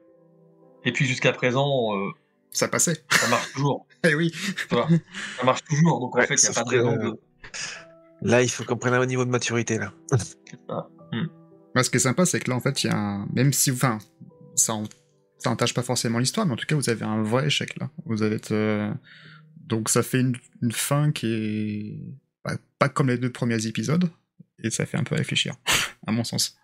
Et puis jusqu'à présent, ça passait. Ça marche toujours. Eh oui. Ça marche toujours, donc en fait, il n'y a pas de raison de... Là, il faut qu'on prenne un niveau de maturité, là. Ce qui est sympa, c'est que là, en fait, il y a un... Même si, enfin, ça entache pas forcément l'histoire, mais en tout cas, vous avez un vrai échec, là. Vous allez être... Donc, ça fait une fin qui est... pas comme les 2 premiers épisodes, et ça fait un peu réfléchir, à mon sens.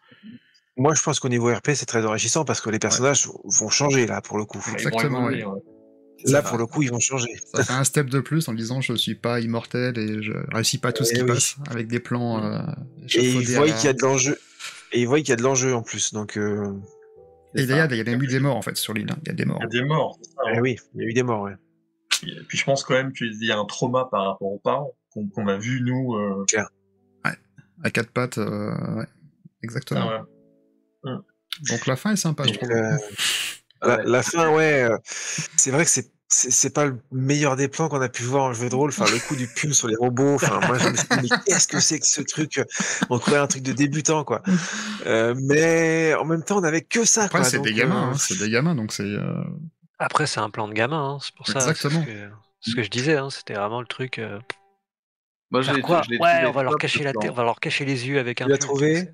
Moi, je pense qu'au niveau RP, c'est très enrichissant, parce que les personnages vont changer, là, pour le coup. Exactement, oui. Là, pour le coup, ils vont changer. Ça fait un step de plus en disant je suis pas immortel et je réussis pas tout ce qui passe avec des plans. Et ils voient qu'il y a de l'enjeu. Et ils voient qu'il y a de l'enjeu en plus. Donc. Et d'ailleurs, il y a même eu des morts en fait sur l'île. Il y a des morts. Il y a des morts. C'est ça, oui, il y a eu des morts. Ouais. Et puis je pense quand même qu'il y a un trauma par rapport aux parents qu'on a vu nous. Claire. Ouais. À 4 pattes. Ouais. Exactement. Ah, ouais. Donc la fin est sympa, je trouve. La fin, c'est vrai que c'est pas le meilleur des plans qu'on a pu voir en jeu de rôle. Enfin, le coup du pull sur les robots. Enfin, moi, je me suis dit, mais qu'est-ce que c'est que ce truc? On trouvait un truc de débutant, quoi. Mais en même temps, on n'avait que ça. Après, quoi, c'est donc, des gamins, c'est des gamins, donc c'est. Après, c'est un plan de gamin, c'est pour ça. Exactement. C'est ce que je disais, c'était vraiment le truc. Moi, je l'ai trouvé. On va leur cacher on va leur cacher les yeux avec un. Tu l'as trouvé?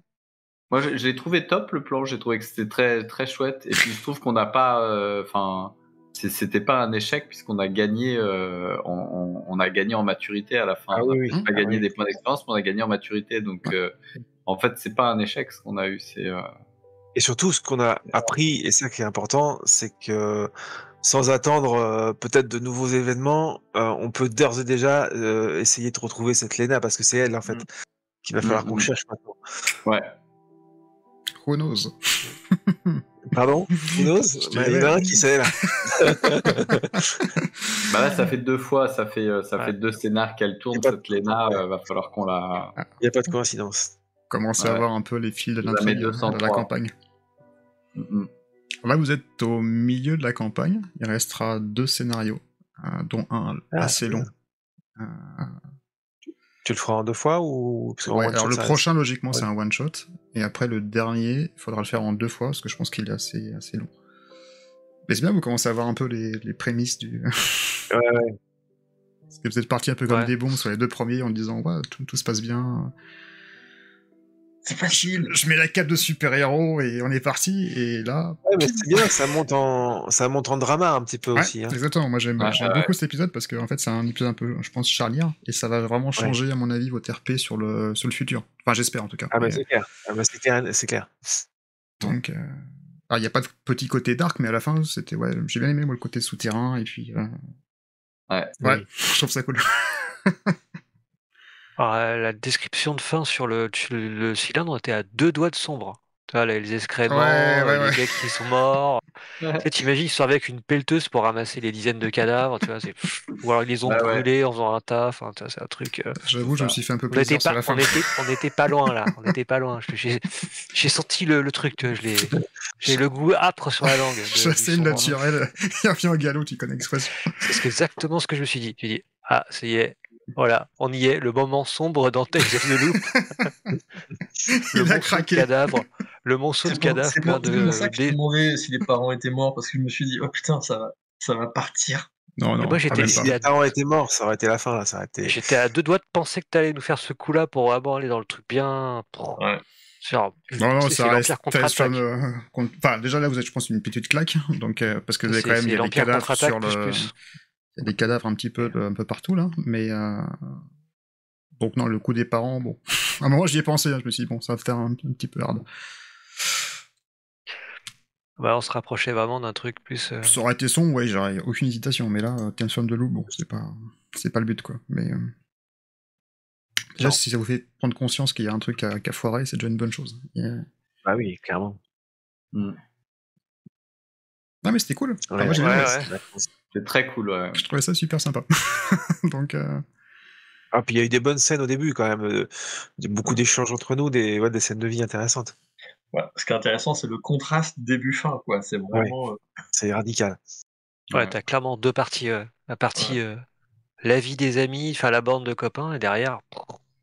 Moi, je l'ai trouvé top le plan. J'ai trouvé que c'était très très chouette. Et puis je trouve qu'on n'a pas, c'était pas un échec puisqu'on a gagné, on a gagné en maturité à la fin. On n'a pas gagné des points d'expérience, mais on a gagné en maturité. Donc, en fait, c'est pas un échec ce qu'on a eu. Et surtout, ce qu'on a appris, et ça qui est important, c'est que sans attendre peut-être de nouveaux événements, on peut d'ores et déjà essayer de retrouver cette Lena parce que c'est elle en fait qu'il va falloir qu'on cherche maintenant. Ouais. Who knows? Pardon? Who knows? Il y en a un qui sait là. Là, ça fait 2 fois, ça fait 2 scénars qu'elle tourne cette Lena. Va falloir qu'on la. Il n'y a pas de coïncidence. Commencer à voir un peu les fils de l'intrigue de la campagne. Là, vous êtes au milieu de la campagne. Il restera 2 scénarios, dont un assez long. Tu le feras en 2 fois ou alors le prochain, logiquement, c'est un one-shot. Et après, le dernier, il faudra le faire en 2 fois, parce que je pense qu'il est assez long. Mais c'est bien, vous commencez à voir un peu les prémices du... Ouais. Parce que vous êtes parti un peu comme des bombes sur les 2 premiers, en disant tout se passe bien. C'est facile, je mets la cape de super-héros et on est parti, et là... Ouais, mais c'est bien, ça monte en drama un petit peu aussi. Hein. Exactement, moi j'aime beaucoup cet épisode parce qu'en fait c'est un épisode un peu, je pense, charnière, et ça va vraiment changer, à mon avis, votre RP sur le futur. Enfin, j'espère en tout cas. C'est clair. Donc, il n'y a pas de petit côté dark, mais à la fin, c'était, j'ai bien aimé moi le côté souterrain, et puis... je trouve ça cool. Alors, la description de fin sur le cylindre était à 2 doigts de sombre. Tu vois, les excréments, les mecs qui sont morts. Tu sais, t'imagines, ils sont avec une pelleteuse pour ramasser les dizaines de cadavres, tu vois, ou alors ils les ont brûlés en faisant un taf, c'est un truc... J'avoue, je me suis fait un peu plaisir sur la fin. On était pas loin, là, on était pas loin. J'ai senti le truc, tu vois, j'ai le goût âpre sur la langue. C'est naturel, il revient au galop, tu connais l'expression. C'est exactement ce que je me suis dit. Tu dis, ça y est, voilà, on y est, le moment sombre dans Tales of the Loop. Le monceau de cadavres. C'est pour ça que je me demandais si les parents étaient morts, parce que je me suis dit, oh putain, ça va partir. Non, moi, j'étais- même Si pas. les parents étaient morts, ça aurait été la fin, là. Ça aurait été... J'étais à 2 doigts de penser que t'allais nous faire ce coup-là pour vraiment aller dans le truc bien. Ouais. Genre, Non, c'est ça reste l'Empire contre-attaque. Enfin, déjà là, vous êtes, je pense, une petite claque. Donc, parce que vous avez quand même, C'est il y a des l'Empire cadavres contre-attaque sur le. plus. Il y a des cadavres un petit peu, un peu partout là. Mais. Donc, non, le coup des parents, bon. À un moment, j'y ai pensé. Je me suis dit, bon, ça va faire un petit peu hard. Ouais, on se rapprochait vraiment d'un truc plus. Ça aurait été son, ouais, j'aurais aucune hésitation. Mais là, Tales from the Loop, bon, c'est pas le but, quoi. Mais. Déjà, Non. si ça vous fait prendre conscience qu'il y a un truc qui a foiré, c'est déjà une bonne chose. Ah oui, clairement. Non, mais c'était cool. Enfin, Ouais, moi, j'ai bien aimé. C'est très cool, ouais. Je trouvais ça super sympa. Donc, Ah, puis il y a eu des bonnes scènes au début, quand même. Beaucoup d'échanges entre nous, des scènes de vie intéressantes. Ouais. Ce qui est intéressant, c'est le contraste début-fin, quoi. C'est vraiment. C'est radical. Ouais, t'as clairement deux parties. La partie la vie des amis, enfin la bande de copains, et derrière,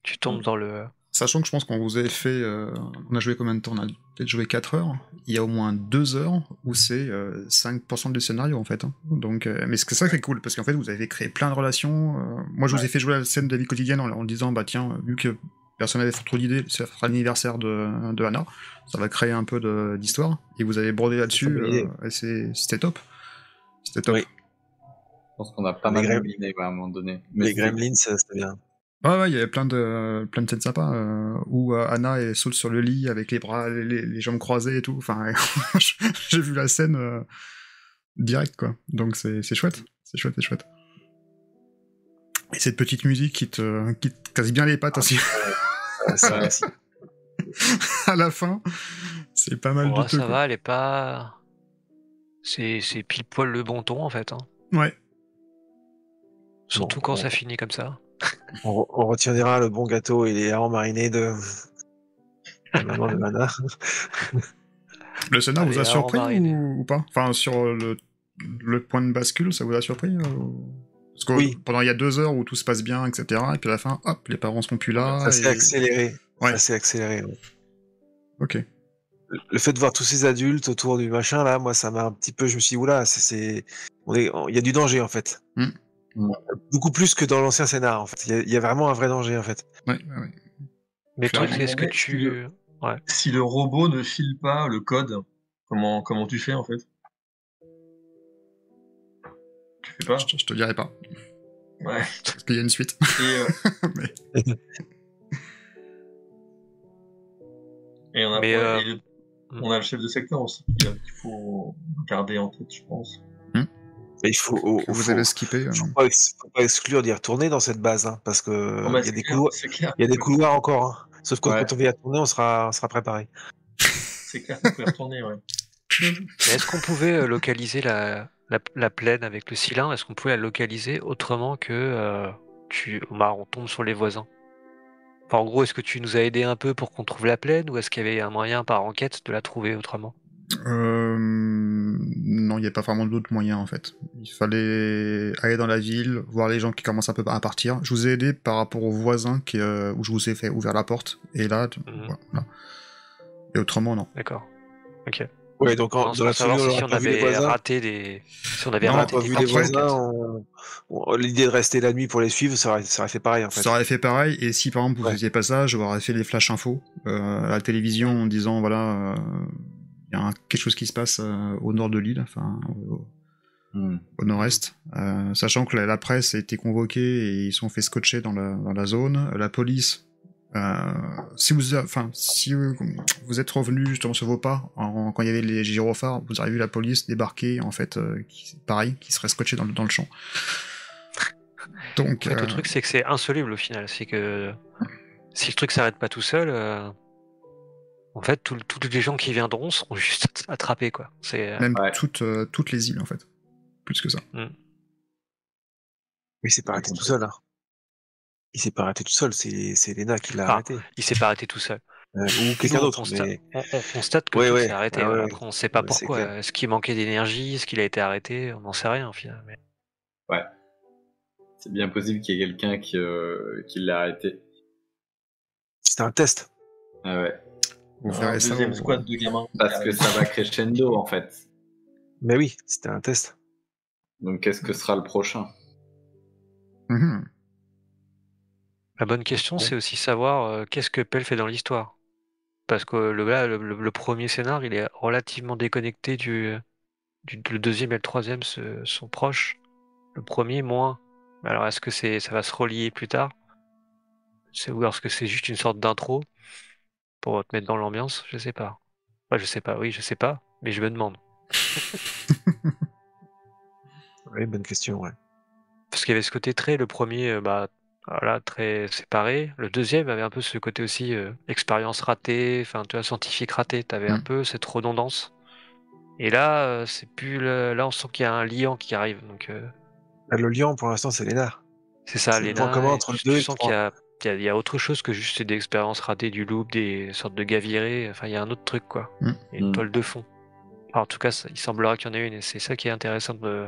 tu tombes dans le. sachant que je pense qu'on vous avait fait. On a joué combien de temps? On a peut-être joué 4 heures. Il y a au moins 2 heures où c'est 5% du scénario, en fait. Hein. Donc, mais c'est ça qui est cool, parce qu'en fait, vous avez créé plein de relations. Moi, je vous ai fait jouer la scène de la vie quotidienne en disant, bah tiens, vu que personne n'avait trop d'idées, ça sera l'anniversaire de Anna, ça va créer un peu d'histoire. Et vous avez brodé là-dessus, et c'était top. C'était top. Oui. Je pense qu'on a pas mal mouliné à un moment donné. Mais les Gremlins, c'était bien. Ouais, il y avait plein de scènes sympas où Anna elle saute sur le lit avec les bras, les jambes croisées et tout. Enfin, j'ai vu la scène direct, quoi. Donc c'est chouette, c'est chouette. Et cette petite musique qui te casse bien les pattes aussi. Ça aussi. À la fin, c'est pas mal de Ça va, elle est pas. C'est pile poil le bon ton en fait. Hein. Ouais. Surtout quand ça finit comme ça. On retiendra le bon gâteau et les harengs marinés de la maman de Anna. Le scénar vous a surpris ou pas? Enfin, sur le point de bascule, ça vous a surpris Parce que oui. Pendant il y a 2 heures où tout se passe bien, etc. Et puis à la fin, hop, les parents seront plus là. Ça s'est accéléré. Ouais. Ça s'est accéléré. Ouais. Ok. Le fait de voir tous ces adultes autour du machin, là, moi, ça m'a un petit peu... Je me suis dit, oula, il y a du danger, en fait. Beaucoup plus que dans l'ancien scénar, en fait. Il y a vraiment un vrai danger, en fait. Ouais. Mais le truc, c'est est-ce que tu... Si le robot ne file pas le code, comment tu fais, en fait? Tu fais pas? Je te dirai pas. Ouais. Parce qu'il y a une suite. Et on a le chef de secteur aussi qu'il faut garder en tête, je pense. Mais il faut... vous avez skippé. Faut pas exclure d'y retourner dans cette base, hein, parce que il y a des couloirs encore. Hein. Sauf que quand on va y retourner, on sera préparé. C'est clair qu'on peut y retourner, ouais. Est-ce qu'on pouvait localiser la plaine avec le cylindre? Est-ce qu'on pouvait la localiser autrement que on tombe sur les voisins? Enfin, en gros, est-ce que tu nous as aidé un peu pour qu'on trouve la plaine, ou est-ce qu'il y avait un moyen par enquête de la trouver autrement? Non, il n'y a pas vraiment d'autres moyens en fait. Il fallait aller dans la ville, voir les gens qui commencent un peu à partir. Je vous ai aidé par rapport aux voisins où je vous ai fait ouvrir la porte. Et là, voilà. Et autrement, non. D'accord. Ok. Ouais, donc dans la savoir si on avait raté les voisins, l'idée de rester la nuit pour les suivre, ça aurait fait pareil en fait. Ça aurait fait pareil, et si par exemple vous faisiez pas ça, j'aurais fait des flash infos à la télévision en disant voilà, il y a quelque chose qui se passe au nord de l'île, enfin au nord-est, sachant que la presse a été convoquée et ils sont fait scotcher dans la zone, la police. Si vous êtes revenu justement sur vos pas quand il y avait les gyrophares, vous avez vu la police débarquer en fait, qui serait scotché dans le champ. Donc, en fait, le truc c'est que c'est insoluble au final, c'est que si le truc s'arrête pas tout seul, en fait tous les gens qui viendront seront juste attrapés quoi. C'est même toutes les îles en fait, plus que ça. Mais il s'est pas arrêté tout seul. Hein. Il s'est pas arrêté tout seul, c'est Lena qui l'a arrêté. Il s'est pas arrêté tout seul. Ou quelqu'un d'autre. On constate que tout s'est arrêté. Après, on sait pas pourquoi. Est-ce qu'il manquait d'énergie? Est-ce qu'il a été arrêté? On n'en sait rien, finalement. Mais... Ouais. C'est bien possible qu'il y ait quelqu'un qui l'a arrêté. C'était un test. Ah ouais. Vous ferez ça deuxième squad de gamins. Parce que ça va crescendo, en fait. Mais oui, c'était un test. Donc, qu'est-ce que sera le prochain? Mhm. La bonne question, c'est aussi savoir qu'est-ce que Pell fait dans l'histoire. Parce que le premier scénar, il est relativement déconnecté le deuxième et le troisième sont proches. Le premier, moins. Alors, est-ce que ça va se relier plus tard? Ou est-ce que c'est juste une sorte d'intro pour te mettre dans l'ambiance? Je sais pas. Enfin, je sais pas, oui, je sais pas, mais je me demande. Oui, bonne question, ouais. Parce qu'il y avait ce côté le premier, voilà, très séparé. Le deuxième avait un peu ce côté aussi expérience ratée, enfin, tu vois, scientifique raté. T'avais un peu cette redondance. Et là, c'est plus là, on sent qu'il y a un liant qui arrive. Donc, Le lion, pour l'instant, c'est Léna. c'est ça, C'est le point commun Léna. Et entre le tu 2 et le sens qu'il 3. y a autre chose que juste des expériences ratées, du loop, des sortes de gavirés. Enfin, il y a un autre truc, quoi. Et une toile de fond. Enfin, en tout cas, il semblera qu'il y en ait une. Et c'est ça qui est intéressant de.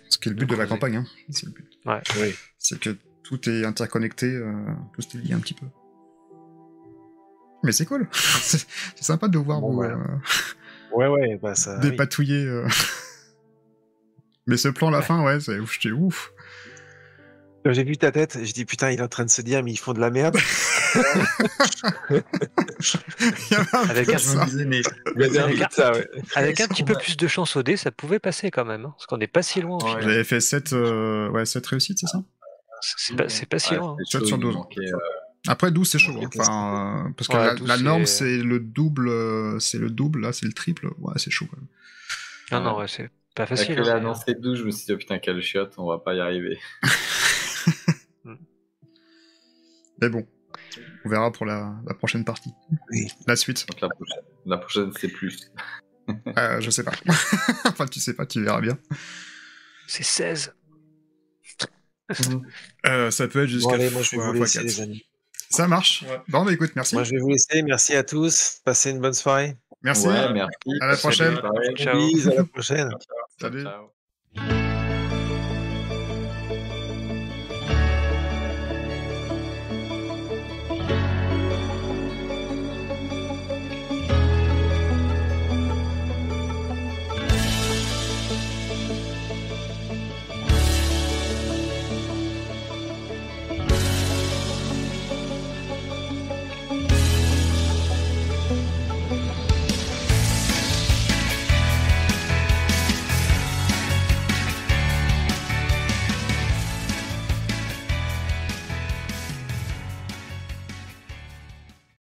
Ce qui est le but de la campagne, hein. C'est le but. Ouais. Oui. C'est que tout est interconnecté, tout est lié un petit peu. Mais c'est cool. C'est sympa de voir vous Ouais, bah ça. dépatouiller. Mais ce plan à la fin, ouais, j'étais ouf. Quand j'ai vu ta tête, j'ai dit putain, il est en train de se dire, mais ils font de la merde. Avec un Je me disais, mais Il y avait un peu de ça, ouais. Avec un petit peu plus de chance au dé, ça pouvait passer quand même, hein, parce qu'on n'est pas si loin au final. J'avais fait 7 réussites, c'est ça? C'est pas si loin. C'est 7 sur 12. Après 12 c'est chaud, hein. Enfin, parce que la norme c'est le double, là c'est le triple, ouais c'est chaud quand même. Non, ouais, c'est pas facile. Là, dans ces 12, je me suis dit, oh putain, quelle chiotte, on va pas y arriver. Mais bon, on verra pour la prochaine partie. Oui. La suite. Donc la prochaine c'est plus. Je sais pas. Enfin, tu sais pas, tu verras bien. C'est 16. Ça peut être jusqu'à Bon, allez, moi je vais vous laisser, x4. les amis. Ça marche. Ouais. Bon, bah écoute, merci. Moi je vais vous laisser. Merci à tous. Passez une bonne soirée. Merci. Ouais, merci. À la prochaine. Ciao. Bisous, à la prochaine. Salut. Ciao.